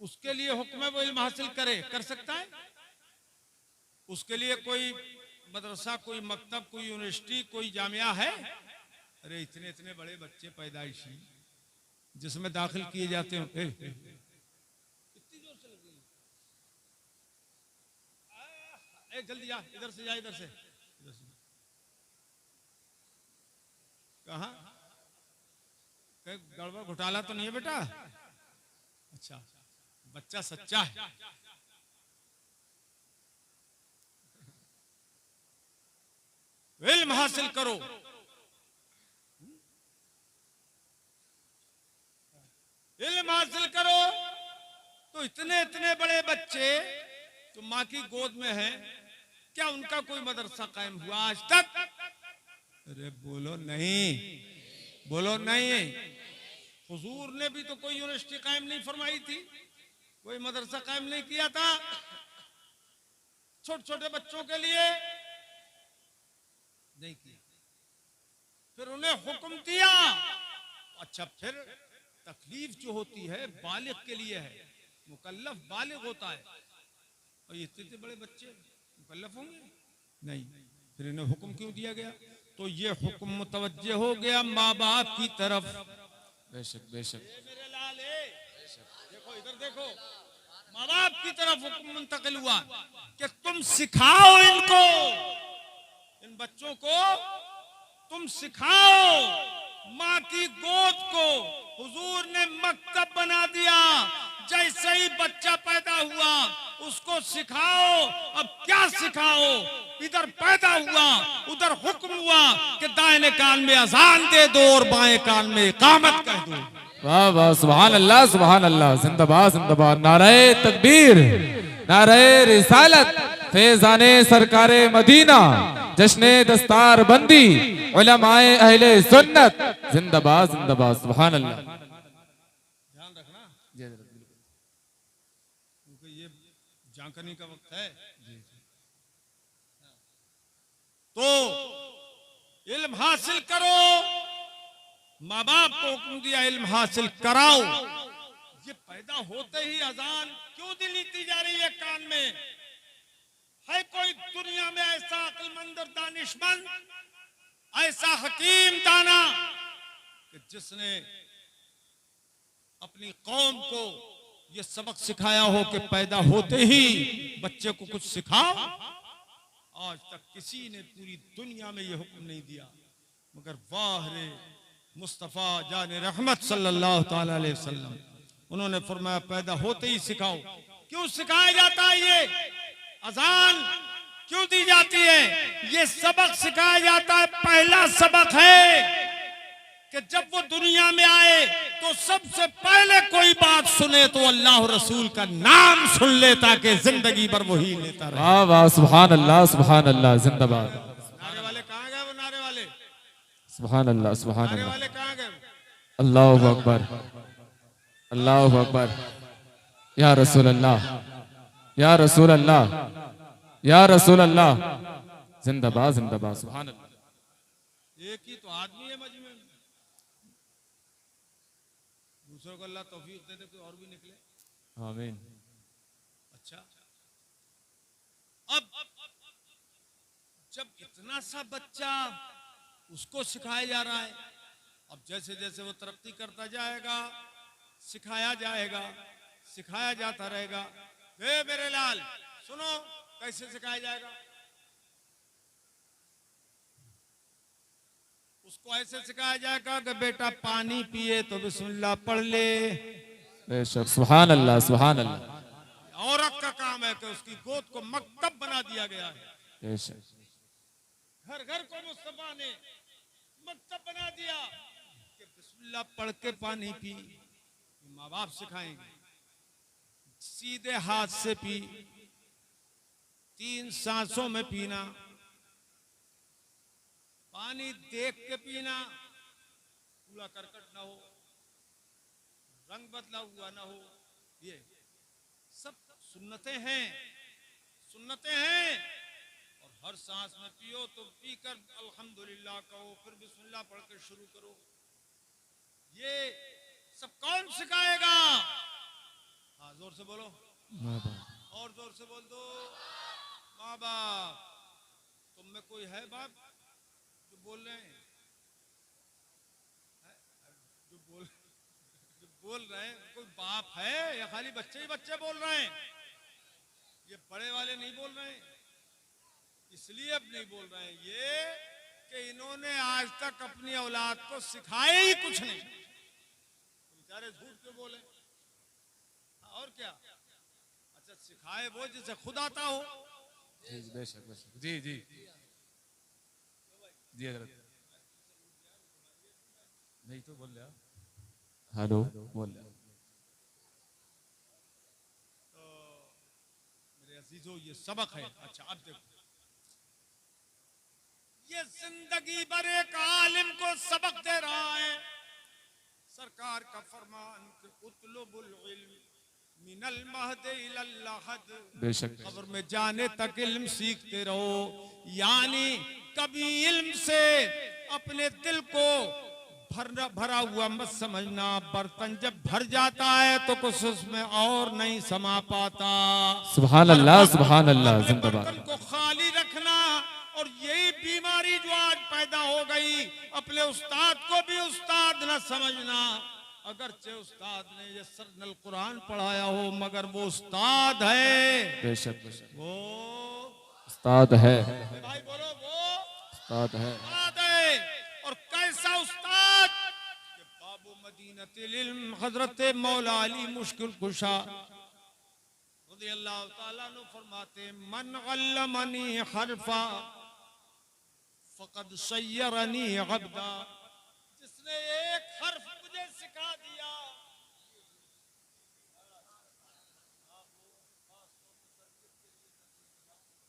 उसके लिए हुक्म है वो इल्म हासिल करे, कर सकता है? उसके लिए कोई मदरसा, कोई मकतब, कोई यूनिवर्सिटी, कोई जामिया है? अरे इतने इतने बड़े बच्चे पैदाइशी जिसमें दाखिल किए जाते हैं। इतनी जोर से लगी, जल्दी जा, इधर से जा, इधर से कहा? गड़बड़ घोटाला तो नहीं है बेटा? अच्छा, बच्चा सच्चा है। इल्म हासिल करो। इल्म हासिल करो तो इतने इतने बड़े बच्चे तो माँ की गोद में हैं, क्या उनका कोई मदरसा कायम हुआ आज तक? अरे बोलो नहीं, बोलो नहीं। हुजूर ने भी तो कोई यूनिवर्सिटी कायम नहीं फरमाई थी, कोई मदरसा कायम नहीं किया था छोटे छोटे बच्चों के लिए? नहीं किया। फिर उन्हें हुक्म दिया। अच्छा, फिर तकलीफ जो होती है बालिग के लिए है, मुकल्लफ बालिग होता है। और ये इतने बड़े बच्चे मुकल्लफ होंगे? नहीं। फिर इन्हें हुक्म क्यों दिया गया? तो ये हुक्म मुतवज्जे हो गया माँ बाप की तरफ। बेशक बेशक, मेरे लाल देखो, इधर देखो, माँ बाप की तरफ हुक्म मुंतकिल हुआ कि तुम सिखाओ इनको, इन बच्चों को तुम सिखाओ। माँ की गोद को हुजूर ने मकतब बना दिया। जैसे ही बच्चा पैदा हुआ उसको सिखाओ। अब क्या सिखाओ? इधर पैदा हुआ, उधर हुक्म हुआ कि दाहिने कान में अजान दे दो और बाएं कान में इकामत कह दो। वाह वाह, सुभान अल्लाह सुभान अल्लाह, जिंदाबाद जिंदाबाद, नारे तकबीर, नारे रिसालत, फैजाने सरकारे मदीना, जश्ने दस्तार बंदी, उलमाए अहले सुन्नत, जिंदाबाद जिंदाबाद, सुभान अल्लाह। ध्यान रखना क्योंकि ये झांकने का वक्त है। तो इल्म हासिल करो, माँ बाप को हुक्म दिया इल्म हासिल कराओ। ये पैदा होते ही अजान क्यों दिलीती जा रही है कान में? है कोई दुनिया में ऐसा अक्लमंद और दानिशमंद, ऐसा हकीम दाना कि जिसने अपनी कौम को ये सबक सिखाया हो कि पैदा होते ही बच्चे को कुछ सिखाओ? आज तक किसी ने पूरी दुनिया में ये हुक्म नहीं दिया, मगर वाह रे मुस्तफ़ा जान रहमत सल्लल्लाहु ताला अलैहि वसल्लम, उन्होंने फरमाया पैदा होते ही सिखाओ। क्यों सिखाया जाता है? ये अजान क्यों दी जाती है? ये सबक सिखाया जाता है। पहला सबक है कि जब वो दुनिया में आए तो सबसे पहले कोई बात सुने तो अल्लाह और रसूल का नाम सुन ले, ताकि जिंदगी भर वही लेता रहे। वाह वाह, सुभान अल्लाह, जिंदाबाद। नारे वाले कहाँ गए? वो नारे वाले, सुभान अल्लाह, सुभान नारे अल्लाह, वाले कहाँ गए? अल्लाहु अकबर, अल्लाहु अकबर। या रसूल अल्लाह, या रसूल अल्लाह, या रसूल अल्लाह, जिंदाबाद जिंदाबाद, सुभान अल्लाह। एक ही तो आदमी है मजमे में, दूसरों को अल्लाह तौफीक दे दे कोई और भी निकले। आमीन। अच्छा, अब जब इतना सा बच्चा उसको सिखाया जा रहा है, अब जैसे जैसे वो तरक्की करता जाएगा सिखाया जाएगा, सिखाया जाता रहेगा। वे मेरे लाल सुनो, कैसे सिखाया जाएगा? उसको ऐसे सिखाया जाएगा कि बेटा पानी पिए तो बिस्मिल्लाह पढ़ ले। बेशक, सुभान अल्लाह, सुभान अल्लाह। औरत का काम है कि उसकी गोद को मकतब बना दिया गया है। बेशक, घर घर को मुस्तफा ने मकतब बना दिया कि बिस्मिल्लाह पढ़ के पानी पी। माँ बाप सिखाएंगे, सीधे हाथ से पी, 3 सांसों में पीना, पानी देख के पीना, कूड़ा करकट ना हो, रंग बदला हुआ ना हो। ये सब सुन्नतें हैं, सुन्नतें हैं। और हर सांस में पियो तो पीकर अल्हम्दुलिल्लाह कहो, फिर बिस्मिल्लाह पढ़ के शुरू करो। ये सब कौन सिखाएगा? हाँ, जोर से बोलो, और जोर से बोल दो, माँ बाप। तुम में कोई है बाप जो बोल रहे हैं? जो बोल रहे हैं, कोई बाप है या खाली बच्चे ही बच्चे बोल रहे हैं? ये बड़े वाले नहीं बोल रहे हैं, इसलिए अब नहीं बोल रहे हैं ये कि इन्होंने आज तक अपनी औलाद को सिखाया ही कुछ नहीं, बेचारे झूठ क्यों बोले? और क्या? अच्छा, सिखाए वो जिसे खुद आता हो। बेशक बेशक, जी जी जी हजरत। नहीं तो बोल रहा, हेलो बोल रहा। तो मेरे अजीजों, ये सबक है। अच्छा, अब देखो, ये जिंदगी भर एक आलिम को सबक दे रहा है। सरकार का फरमान कि उतलुबुल इल्म मिनल महद इलल लहद, बेशक, कब्र में जाने तक इल्म सीखते रहो। यानी कभी इल्म से अपने दिल को भरा हुआ मत समझना। बर्तन जब भर जाता है तो कुछ उसमें और नहीं समा पाता। सुभान अल्लाह, सुभान अल्लाह, जिंदाबाद। बर्तन को खाली रखना। और यही बीमारी जो आज पैदा हो गई, अपने उस्ताद को भी उस्ताद न समझना। अगरचे उस्ताद ने ये सरनल कुरान पढ़ाया हो, मगर वो उस्ताद है। बेशक बेशक, वो उस्ताद है। भाई बोलो, वो उस्ताद है। उस्ताद है। और कैसा उस्ताद? कि बाबू मदीनतिल इल्म हजरत मौला अली मुश्किल कुशा रज़ियल्लाहु ताला अन्हु फरमाते, मन अल्लमनी हरफा फकद सय्यरनी अब्दा। जिसने एक हर्फ मुझे सिखा दिया,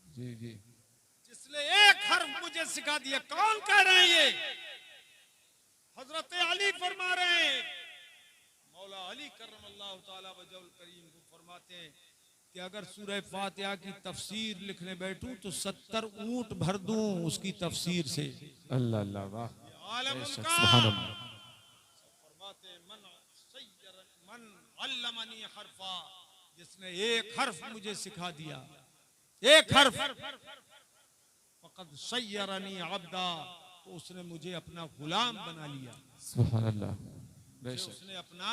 जी जी, जिसने एक हर्फ मुझे सिखा दिया। कौन कह रहे हैं ये? हजरत अली फरमा रहे हैं। मौला अली करमल्लाहु ताला वजहुल करीम को फरमाते हैं कि अगर सूरह फातिहा की तफसीर लिखने बैठूं तो 70 ऊंट भर दूं उसकी तफसीर से। अल्लाह अल्लाह, वाह, आलम बेशक, उनका। सुभान अल्लाह। फरमाते मन अल्लमनी हरफा, जिसने एक हर्फ मुझे सिखा दिया, एक हर्फ, फकद सय्यरनी अब्दा, तो उसने मुझे अपना गुलाम बना लिया। सुभान अल्लाह, बेशक, उसने अपना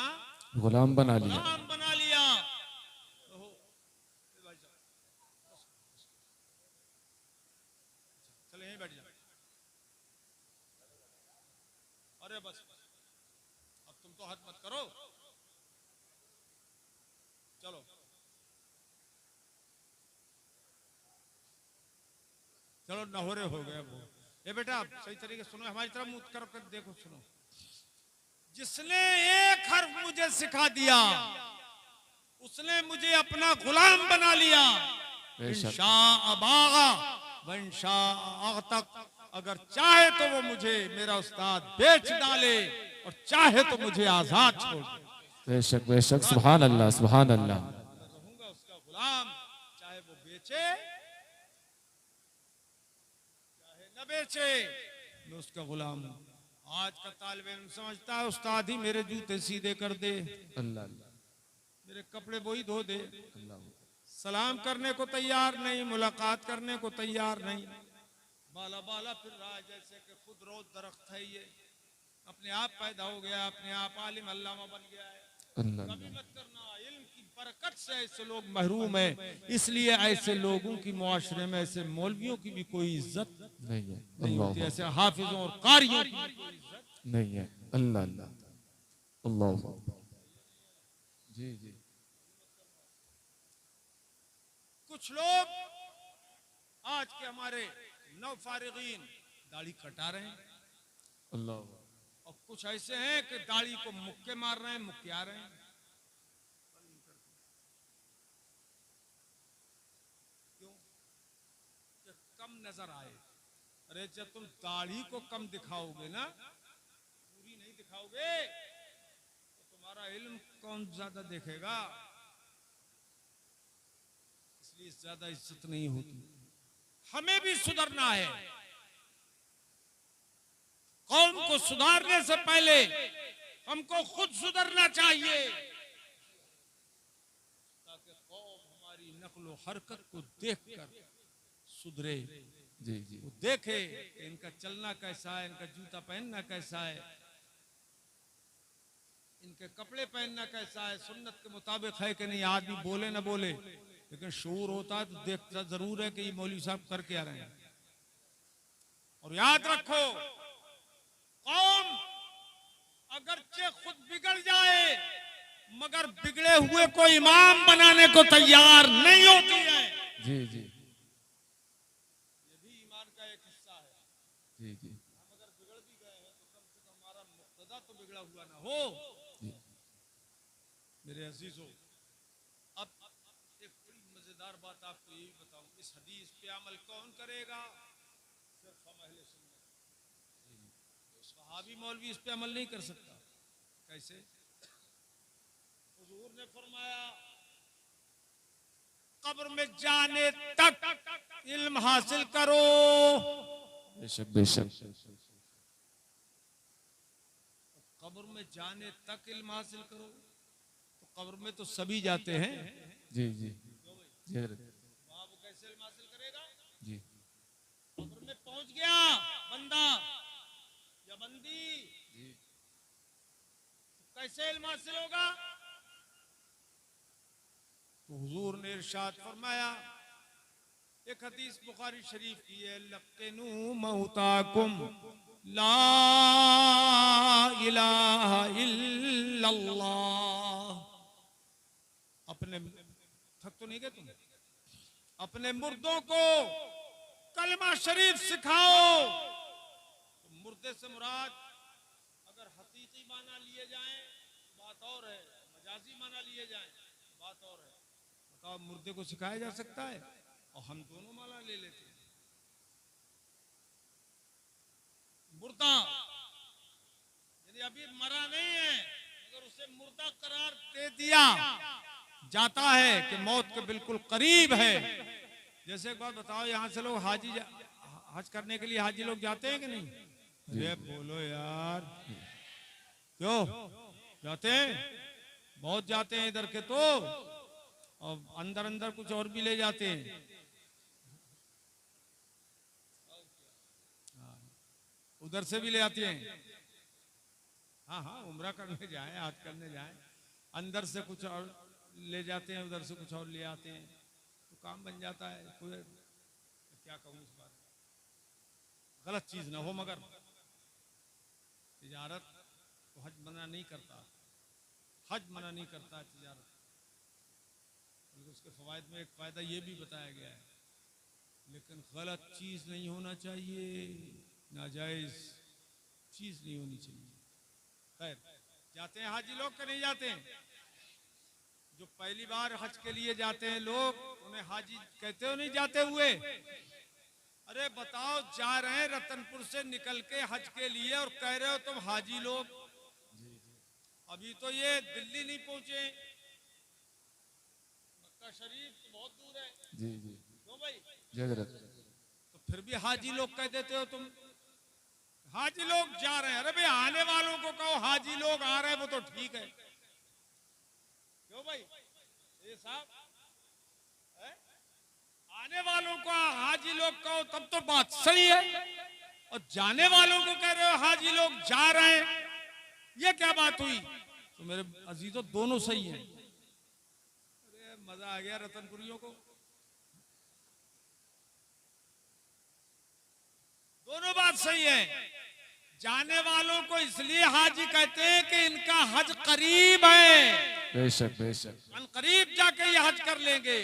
गुलाम बना लिया। गुलाम बना लिया। बस, अब तुम तो हद मत करो। चलो चलो नहोरे हो गए वो। ये बेटा सही तरीके सुनो, हमारी तरफ मुंह कर देखो, सुनो। जिसने एक हर्फ मुझे सिखा दिया उसने मुझे अपना गुलाम बना लिया। इंशाअ बागा व इंशाअ तक, अगर चाहे तो वो मुझे मेरा उस्ताद बेच डाले और चाहे तो मुझे आजाद छोड़ दे। बेशक बेशक, सुभान अल्लाह सुभान अल्लाह। रहूंगा उसका गुलाम, चाहे वो बेचे चाहे न बेचे, मैं उसका गुलाम हूं। आज का तालिब इल्म समझता है उस्ताद ही मेरे जूते सीधे कर दे, अल्लाह मेरे कपड़े वो ही धो दे, सलाम करने को तैयार नहीं, मुलाकात करने को तैयार नहीं, बाला बाला फिर रहा है जैसे कि खुद रोज दरख्त है। ये अपने आप पैदा हो गया, अपने आप आलिम अल्लामा बन गया है। कभी मत करना, इल्म की बरकत से ऐसे लोग महरूम है, इसलिए ऐसे लोगों की मुआशरे में, ऐसे मौलवियों की भी कोई इज्जत नहीं है, नहीं होती, ऐसे हाफिजों और कारियों की भी कोई इज्जत नहीं है। अल्लाह अल्लाह अल्लाह। जी जी। कुछ लोग आज के हमारे नौफारिगीन दाढ़ी कटा रहे हैं, अल्लाह। और कुछ ऐसे हैं कि दाढ़ी को मुक्के मार रहे हैं, मुक्किया रहे हैं। क्यों? कि कम नजर आए। अरे जब तुम दाढ़ी को कम दिखाओगे ना, पूरी नहीं दिखाओगे, तो तुम्हारा इल्म कौन ज्यादा देखेगा? इसलिए ज्यादा इज्जत नहीं होती। हमें भी सुधरना है। कौम को सुधारने से पहले हमको खुद सुधरना चाहिए, ताकि कौम हमारी नक्ल हरकत को देखकर सुधरे। जी जी। वो देखे कि इनका चलना कैसा है, इनका जूता पहनना कैसा है, इनके कपड़े पहनना कैसा है, सुन्नत के मुताबिक है कि नहीं। आदमी बोले ना बोले, लेकिन शऊर होता है तो देखता जरूर है कि ये मौलवी साहब कर क्या रहे हैं। और याद रखो, कौम अगरचे खुद बिगड़ जाए मगर बिगड़े हुए को इमाम बनाने को तैयार नहीं होती है। जी जी। ये भी ईमान का एक हिस्सा है। जी जी। हम अगर बिगड़ भी गए हैं तो कम से कम हमारा मुक्तदा तो बिगड़ा हुआ ना हो। मेरे अजीजों, अब एक बड़ी मजेदार बात आपको यही बताऊं, इस हदीस पे अमल कौन करेगा? सिर्फ हम अहले सुन्नत। वहाबी मौलवी इस पे अमल नहीं कर सकता। कैसे? हुजूर ने फरमाया, कब्र में जाने तक इल्म हासिल करो। बेशक बेशक। कब्र में जाने तक इल्म हासिल करो, तो कब्र में तो सभी जाते हैं। जी जी। वहां वो कैसे इल्म हासिल करेगा? जी। कब्र में पहुंच गया बंदा या बंदी, तो कैसे इल्म हासिल होगा? तो हुजूर ने इरशाद फरमाया, एक हदीस बुखारी शरीफ की है, लक़िनू मौताकुम ला इलाहा इल्लल्लाह। अपने थक तो नहीं गए तुम? अपने मुर्दों को कलमा शरीफ सिखाओ। तो मुर्दे से मुराद अगर हकीकी माना लिए जाएं बात और है, मजाजी माना लिए जाएं बात और है। बताओ, मुर्दे को सिखाया जा सकता है? और हम दोनों माना ले लेते हैं। मुर्दा यानी अभी मरा नहीं है मगर उसे मुर्दा करार दे दिया जाता है कि मौत के बिल्कुल करीब है। जैसे एक बात बताओ, यहाँ से लोग हज करने के लिए हाजी लोग जाते हैं कि नहीं? अरे बोलो यार, क्यों जाते हैं? बहुत जाते हैं इधर के तो, और अंदर अंदर कुछ और भी ले जाते हैं। उधर से भी ले आते हैं। हाँ हाँ, उम्रा करने जाए, हज करने जाए, अंदर से कुछ और ले जाते हैं, उधर से कुछ और ले आते हैं, तो काम बन जाता है। कोई क्या कहूँ इस बात, गलत चीज ना हो, मगर तिजारत तो हज मना नहीं करता, हज मना नहीं करता है तिजारत। बल्कि उसके फवायद में एक फ़ायदा ये भी बताया गया है, लेकिन गलत चीज़ नहीं होना चाहिए, नाजायज़ चीज़ नहीं होनी चाहिए। खैर, जाते हैं हाजी लोग के नहीं जाते हैं? जो पहली बार हज के लिए जाते हैं लोग, उन्हें हाजी कहते हो नहीं जाते हुए? अरे बताओ, जा रहे हैं रतनपुर से निकल के हज के लिए और कह रहे हो तुम हाजी लोग। अभी तो ये दिल्ली नहीं पहुंचे, मक्का शरीफ तो बहुत दूर है। जी जी क्यों भाई? जी हजरत। तो फिर भी हाजी लोग कह देते हो तुम। हाजी लोग जा रहे हैं, अरे भाई आने वालों को कहो हाजी लोग आ रहे हैं, वो तो ठीक है। क्यों भाई ये साहब, आने वालों को हाजी लोग कहो तब तो बात सही है, और जाने वालों को कह रहे हो हाजी लोग जा रहे हैं, ये क्या बात हुई? तो मेरे अजीजों दोनों सही हैं। अरे मजा आ गया रतनपुरियों को, दोनों बात सही है। जाने वालों को इसलिए हाजी कहते हैं कि इनका हज करीब है, बेशक बेशक, करीब जाके ये हज कर लेंगे।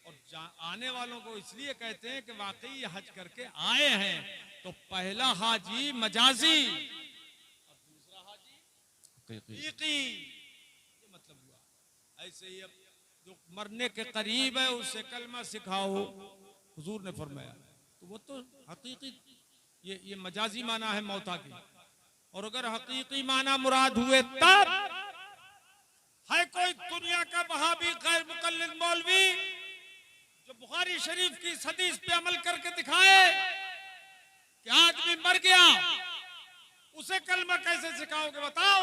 और आने वालों को इसलिए कहते हैं कि वाकई ये हज करके आए हैं। तो पहला हाजी मजाजी और दूसरा हाजी हकीकी, ये मतलब हुआ। ऐसे ही अब जो मरने के करीब है उसे कलमा सिखाओ, हुजूर ने फरमाया, तो वो तो हकीकी, ये मजाजी माना है मौता की। और अगर हकीकी माना मुराद हुए तब है कोई दुनिया का वहाबी गैर मुकल्लिद मौलवी जो बुखारी शरीफ की इस हदीस पे अमल करके दिखाए कि आदमी मर गया, उसे कलमा कैसे सिखाओगे बताओ?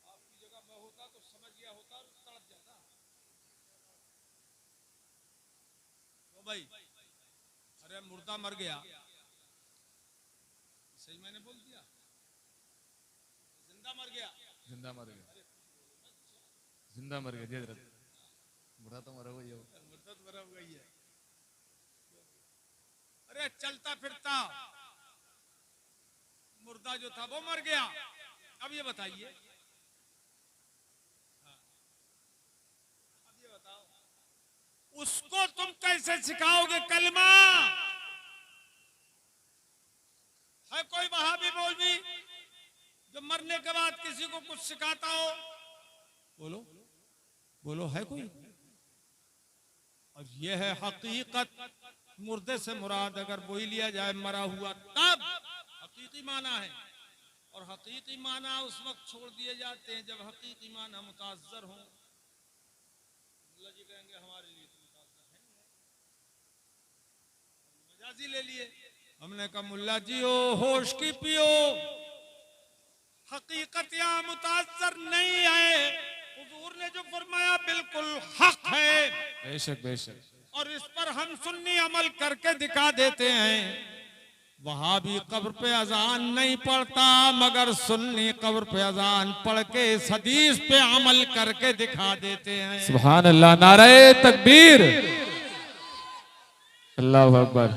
आपकी जगह मैं होता तो समझ गया होता और तड़प जाता। तो भाई, अरे मुर्दा मर गया, सही मैंने बोल दिया? जिंदा मर गया, जिंदा मर गया, जिंदा मर गया जी हजरत। मुर्दा तो मरा हुआ ही है, मुर्दा तो मरा हुआ ही है। अरे चलता फिरता मुर्दा जो था वो मर गया। अब ये बताइए, अब ये बताओ, उसको तुम कैसे सिखाओगे कलमा? है कोई वहाबी मौलवी जो मरने के बाद किसी को कुछ सिखाता हो? बोलो बोलो, है कोई? और ये है हकीकत। मुर्दे से मुराद अगर वही लिया जाए मरा हुआ, तब हकीकी माना है। और हकीकी माना उस वक्त छोड़ दिए जाते हैं जब हकीकी माना मुताज़्ज़र हो। मुल्ला जी कहेंगे हमारे लिए तो मुताज़्ज़र है, मजाजी ले लिए। हमने कहा मुल्ला जी ओ होश की पियो, हकीकत यहाँ मुताज़्ज़र नहीं है। हुजूर ने जो फरमाया बिल्कुल हक है, बेशक बेशक। और इस पर हम सुन्नी अमल करके दिखा देते हैं। वहाबी कब्र पे अजान नहीं पढ़ता, मगर सुन्नी कब्र पे अजान पढ़ के इस हदीस पे अमल करके दिखा देते हैं। सुभान अल्लाह, नारे तकबीर, अल्लाहु अकबर,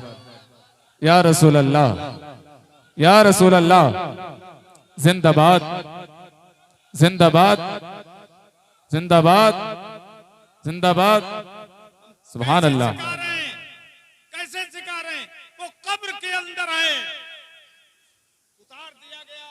या रसूल अल्लाह, या रसूल अल्लाह, जिंदाबाद जिंदाबाद जिंदाबाद जिंदाबाद। सुभान अल्लाह। कैसे सिखा रहे हैं? वो कब्र के अंदर है, उतार दिया गया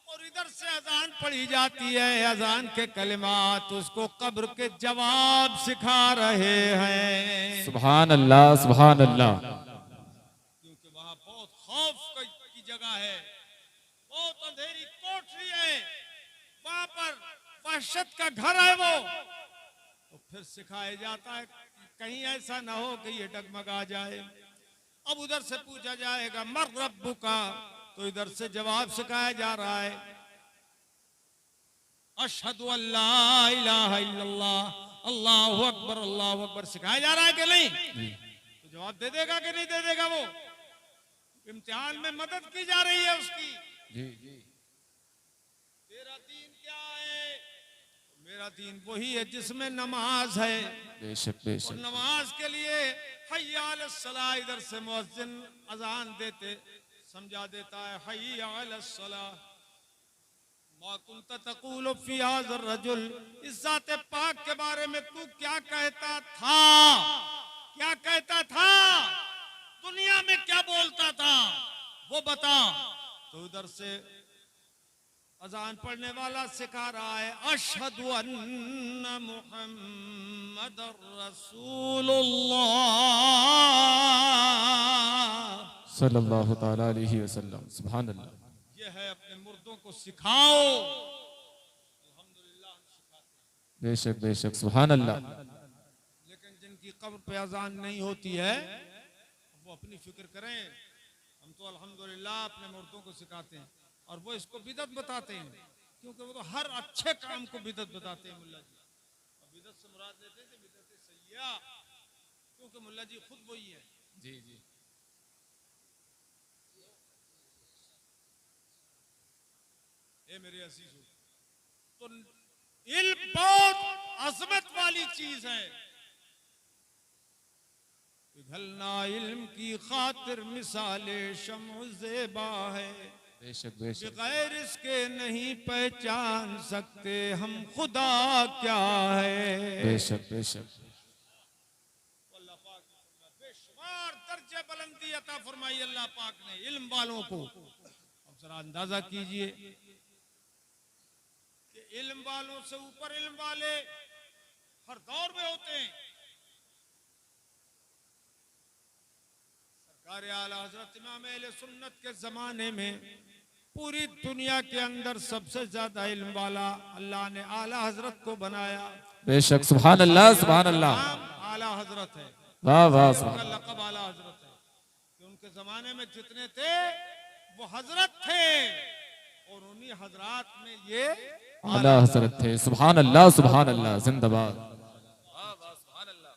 और इधर से अजान पढ़ी जाती है, अजान के कलिमात उसको कब्र के जवाब सिखा रहे हैं। सुभान अल्लाह सुभान अल्लाह। क्योंकि वहां बहुत खौफ की जगह है, बहुत अंधेरी कोठरी है, वहां पर वहशत का घर है वो। तो फिर सिखाया जाता है कहीं ऐसा ना हो कि ये डगमगा जाए। अब उधर से पूछा जाएगा मर रब्बु का, तो इधर से जवाब सिखाया जा रहा है अशहदु अल्ला इलाहा इल्लल्लाह, अल्लाहु अकबर सिखाया जा रहा है कि नहीं? तो जवाब दे देगा कि नहीं दे देगा? वो इम्तिहान में मदद की जा रही है उसकी। जी जी। तेरा दीन क्या है? मेरा दीन वही है जिसमें नमाज है। बेशक और बेशक। नमाज के लिए हय्या अलस सलाह, इधर से मुअज्जिन अजान देते समझा देता है हय्या अलस सलाह मा कुंत तक़ूलु फी हाज़र रजुल, इस ज़ात पाक के बारे में तू क्या कहता था, क्या कहता था, दुनिया में क्या बोलता था वो बता। तो उधर से अजान पढ़ने वाला सिखा रहा है अशहदु अन्ना मुहम्मदर रसूलुल्लाह सल्लल्लाहु ताला अलैहि वसल्लम। सुभान अल्लाह। ये है अपने मुर्दों को सिखाओ। अल्हम्दुलिल्लाह बेशक बेशक सुभान अल्लाह। लेकिन जिनकी कब्र पे अजान नहीं होती है वो अपनी फिक्र करें। हम तो अल्हम्दुलिल्लाह अपने मुर्दों को सिखाते हैं और वो इसको बिदअत बताते हैं, क्योंकि वो तो हर अच्छे काम को बिदअत बताते हैं मुल्ला जी। और बिदअत से मुराद लेते हैं बिदअत सय्या, क्योंकि मुल्ला जी खुद वही है। जी जी। ए मेरे अजीजों, तो इल्म बहुत अजमत वाली चीज है। पिघलना इल्म की खातिर मिसाले शम्अ ज़ेबा है, बेशक बेशक। बगैर इसके नहीं पहचान सकते हम खुदा क्या है। बेशक बेशक। अल्लाह पाक ने बेशुमार दर्जे बुलंदी अता फरमाई अल्लाह पाक ने इल्म वालों को। अब जरा अंदाजा कीजिए कि इल्म वालों से ऊपर इल्म वाले हर दौर में होते हैं। सरकार आला हजरत इमाम अहले सुन्नत के जमाने में पूरी दुनिया के अंदर सबसे ज्यादा इल्म वाला अल्लाह ने आला हजरत को बनाया। बेशक सुभान अल्लाह सुभान अल्लाह। आला हजरत है, वाह वाह उनका सुभान। लक़ब आला हजरत है कि उनके जमाने में जितने थे वो हजरत थे और उन्हीं हजरात में ये आला हजरत थे। सुभान अल्लाह सुभान अल्लाह। जिंदाबाद। सुभान अल्लाह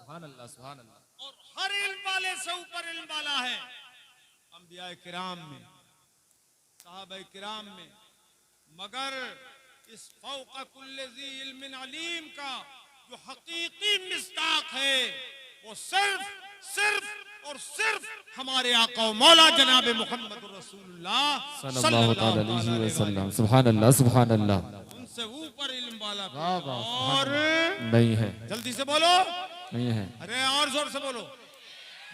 सुभान अल्लाह सुभान अल्लाह। और हर इल्म वाले से ऊपर इल्म वाला है। अंबिया किराम में, सहाबा किराम में, मगर इस फौका कुल्ले ज़ी इल्मिन अलीम का जो हकीकी मिस्ताक है वो सिर्फ सिर्फ और सिर्फ हमारे आका और मौला जनाब मोहम्मद रसूलुल्लाह सल्लल्लाहु ताला अलैहि वसल्लम। सुभान अल्लाह सुभान अल्लाह। उनसे ऊपर इल्म वाला वाह वाह। और नहीं है जल्दी से बोलो, नहीं है। अरे और जोर से बोलो।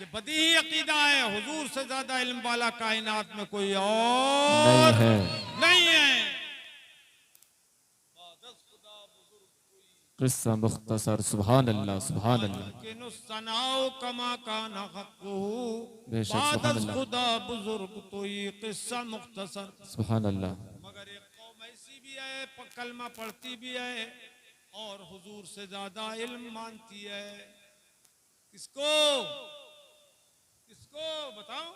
ये बदीही अकीदा है, हुजूर से ज्यादा इल्म वाला कायनात में कोई और नहीं है। नहीं है। किस्सा मुख्तसर। सुभान अल्लाह सुभान अल्लाह। बेशक सुभान अल्लाह खुदा बुजुर्ग तो ये किस्सा मुख्तसर। सुभान अल्लाह। मगर एक कौम ऐसी भी है कलमा पढ़ती भी है और हुजूर से ज्यादा इल्म मानती है। किसको किसको बताओ?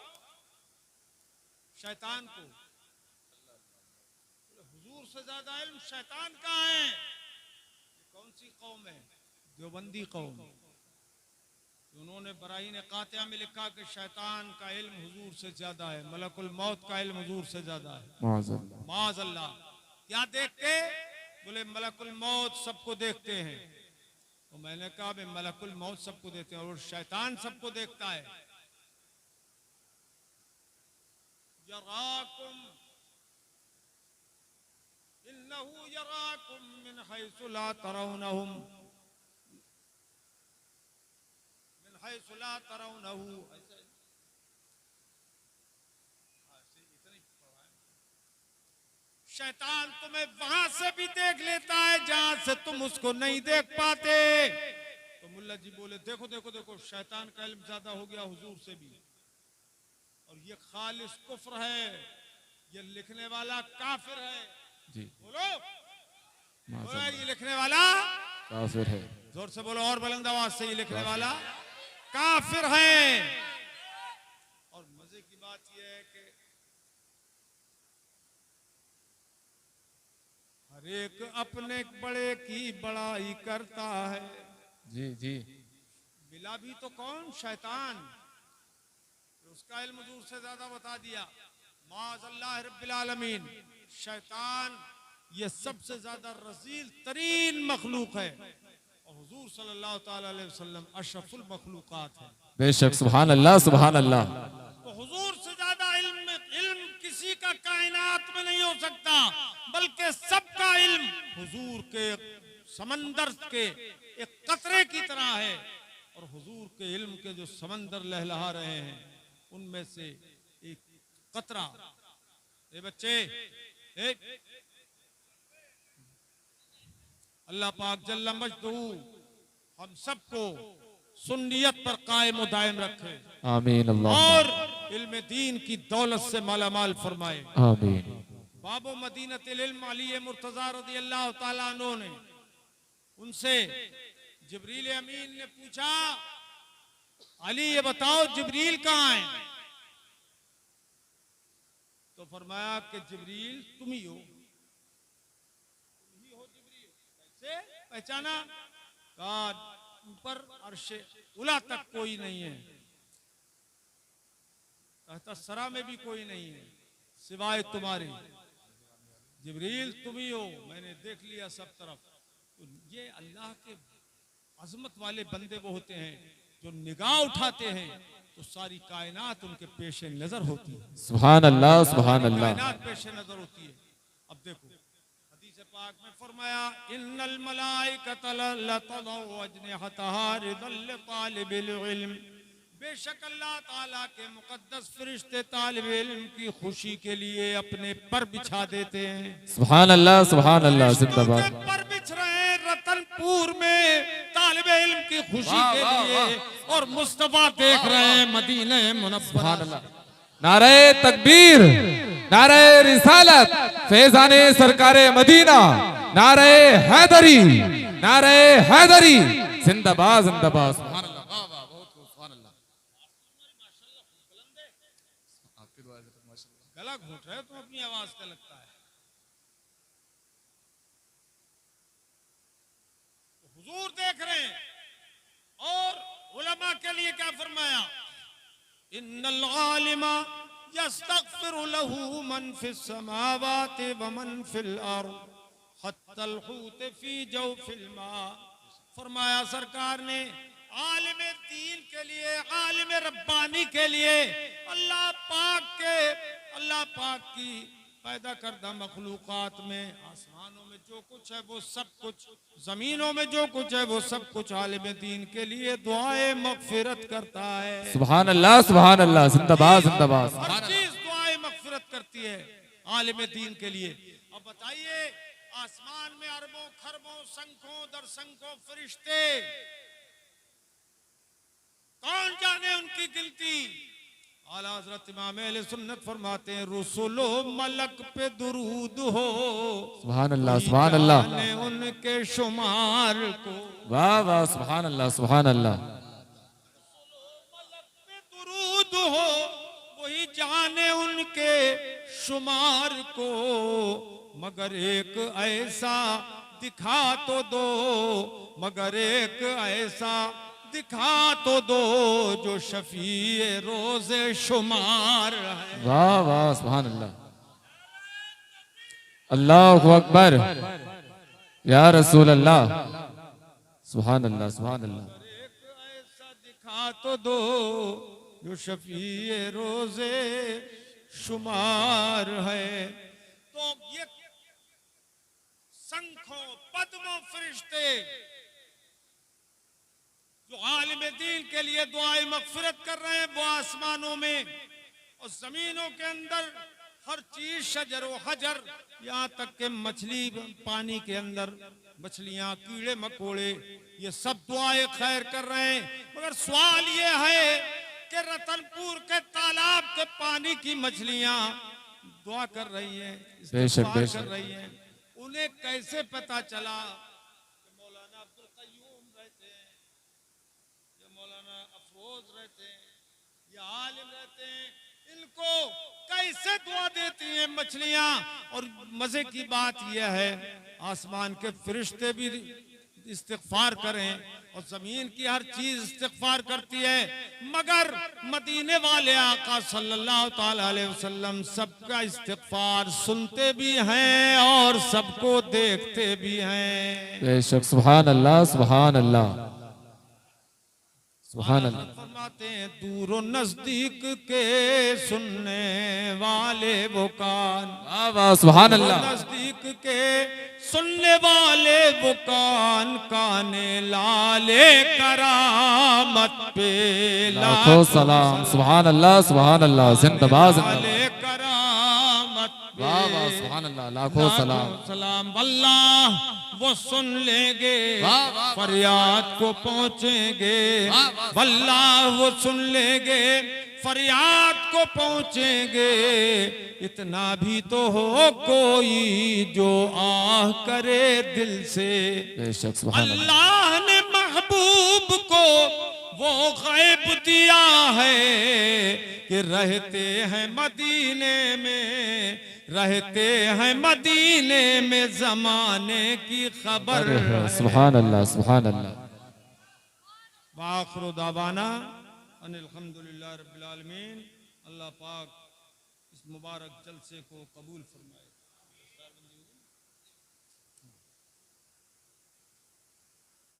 शैतान को। हुजूर से ज्यादा इल्म शैतान का है। कौन सी कौम है? देवबंदी कौम। उन्होंने बराहीन कातिया में लिखा कि शैतान का इल्म हुजूर से ज्यादा है, मलकुल मौत का इल्म हुजूर से ज्यादा है। माज़अल्लाह। क्या देख के? बोले मलकुल मौत सबको देखते हैं। तो मैंने कहा भाई मलकुल मौत सबको देखते हैं और शैतान सबको देखता है। यराकुम इन्नहु यराकुम मिन हैसु ला तरौनहुम मिन हैसु ला तरौनहु। शैतान तुम्हें वहां से भी देख लेता है जहां से तुम उसको नहीं देख पाते। तो मुल्ला जी बोले देखो देखो देखो, शैतान का इल्म ज्यादा हो गया हुजूर से भी। और ये खालिस कुफ्र है, ये लिखने वाला काफिर है। जी बोलो, बोलो ये लिखने वाला काफिर है। जोर से बोलो और बुलंद आवाज से, ये लिखने वाला काफिर है। और मजे की बात यह है कि हर एक अपने बड़े की बड़ाई करता है। जी जी। मिला भी तो कौन? शैतान। उसका इल्म हुजूर से ज्यादा बता दिया। माज़अल्लाह रब्बिल आलमीन। शैतान ये सबसे ज्यादा रजील तरीन मखलूक है और हुजूर सल्लल्लाहु ताला अलैहि वसल्लम अशरफुल मखलूकात है। बेशक सुभान अल्लाह सुभान अल्लाह। तो हुजूर से ज्यादा किसी का कायनात में नहीं हो सकता, बल्कि सबका इल्म हुजूर के समंदर के एक कतरे की तरह है। और हुजूर के इल्म के जो समंदर लहलहा रहे हैं उनमें से एक कतरा। ए बच्चे, अल्लाह पाक जल्ला मजदू हम सबको सुन्नियत पर कायम दायम रखे, आमीन अल्लाह, और इल्म दीन की दौलत से मालामाल फरमाए, आमीन। बाबो मदीनतुल इल्म अली मुर्तजा रज़ी अल्लाह ताला अन्हु ने उनसे जिब्रील अमीन ने पूछा, अली ये बताओ जिब्रील कहाँ है? तो फरमाया कि जिब्रील तुम ही हो। जिब्रील कैसे पहचाना? कहा ऊपर अर्शे उला तक कोई नहीं है, तहत सरा में भी कोई नहीं है सिवाय तुम्हारे। जिब्रील तुम ही हो, मैंने देख लिया सब तरफ। तो ये अल्लाह के अजमत वाले बंदे वो होते हैं जो निगाह उठाते हैं तो सारी कायनात उनके पेश नजर होती है। सुभान अल्लाह, सुभान अल्लाह। कायनात पेश नजर होती है। अब देखो हदीस पाक में फरमाया, इन्नल मलाइकता लतदउ अजनिहतहा रिदल तालिबिल इल्म, बेशक अल्लाह ताला के मुकद्दस फरिश्ते तालिब इल्म की खुशी के लिए अपने पर बिछा देते हैं। सुभान अल्लाह, सुभान अल्लाह, जिंदाबाद। पर बिछ रहे हैं रतनपुर में तालिब इल्म की खुशी के लिए, और मुस्तफा देख रहे हैं मदीने मुनव्वरा। नारे तकबीर, नारे रिसालत, फैजाने सरकारे मदीना, नारे हैदरी, नारे हैदरी, जिंदाबाद जिंदाबाद। सुभान अल्लाह, वाह वाह, बहुत खूब, सुभान अल्लाह। आपकी दुआ से माशाअल्लाह। गला घोट रहे हो तुम अपनी आवाज का, लगता है। हुजूर देख रहे हैं, और उलमा के लिए क्या फरमाया, इन्नल आलिमा यस्तगफिरु लहू मन फिस समावाति व मन फिल अर्द हत्तल हूत फी जौफिल मा। फरमाया सरकार ने, आलिम दीन के लिए, आलिम रब्बानी के लिए अल्लाह पाक की पैदा करदा मखलूकात में, आसमानों में जो कुछ है वो सब कुछ, जमीनों में जो कुछ है वो सब कुछ आलिम दीन के लिए दुआए मगफिरत करता है। सुभान अल्लाह, सुभान अल्लाह, जिंदाबाद जिंदाबाद। हर चीज दुआए मगफिरत करती है आलिम दीन के लिए। अब बताइए, आसमान में अरबों खरबों संखों दर संखों फरिश्ते, कौन जाने उनकी गिनती। आला हज़रत इमाम अहले सुन्नत फरमाते हैं, रुसुलो मलक पे दुरूद हो, सुभान अल्लाह, सुभान अल्लाह, जाने उनके शुमार को। वाह वाह, सुभान अल्लाह, सुभान अल्लाह। मलक पे दुरूद हो, वही जाने उनके शुमार को, मगर एक ऐसा दिखा तो दो, मगर एक ऐसा दिखा तो दो जो शफीए रोजे शुमार है। वाह वाह, सुभान अल्लाह, अल्लाहु अकबर, या रसूल अल्लाह, सुभान अल्लाह, सुभान अल्लाह। एक ऐसा दिखा तो दो जो शफीए रोजे शुमार है। तो ये संखों पद्मों फरिश्ते जो आलिम दीन के लिए दुआए मगफिरत कर रहे हैं, वो आसमानों में और जमीनों के अंदर हर चीज, शजर व हजर, यहाँ तक के मछली पानी के अंदर, मछलियां, कीड़े मकोड़े, ये सब दुआए खैर कर रहे हैं। मगर सवाल ये है कि रतनपुर के तालाब के पानी की मछलियां दुआ कर रही हैं, बेशक कर बेशक। रही हैं, उन्हें कैसे पता चला कि मौलाना अब्दुल कय्यूम रहते हैं, या मौलाना अफरोज रहते हैं, या आलिम रहते हैं, इनको कैसे दुआ देती हैं मछलियां। और मजे की बात यह है, आसमान के फरिश्ते भी इस्तिगफार करें और जमीन की हर चीज इस्तिगफार करती है, मगर मदीने वाले आका सल्लल्लाहु ताला अलैहि वसल्लम सबका इस्तिगफार सुनते भी हैं और सबको देखते भी हैं। बेशक, सुभान अल्लाह, सुभान अल्लाह। सुभान अल्लाह। फरमाते हैं दूर और नजदीक के सुनने वाले वो कान, वाह वाह सुभान अल्लाह। नजदीक के सुनने वाले वो कान, काने लाले करामत पे लाखों सलाम। सुभान अल्लाह सुभान अल्लाह। जिंदाबाद जिंदाबाद। लाले करामत पे वाह वाह सुभान अल्लाह। लाखों सलाम। सलाम। वल्लाह वो सुन लेंगे, वाह, वाह, फरियाद को पहुंचेंगे, वल्लाह वो सुन लेंगे, फरियाद को पहुंचेंगे। इतना भी तो हो कोई जो आह करे दिल से। बेशक सुभान अल्लाह। अल्लाह ने महबूब को वो गैब दिया है कि रहते हैं मदीने में, रहते हैं मदीने में, जमाने की खबर है। सुभान अल्लाह सुभान अल्लाह। वाखिरु दावाना अनिल हम्दुलिल्लाहि रब्बिल आलमीन। अल्लाह पाक इस मुबारक जलसे को कबूल फरमाए।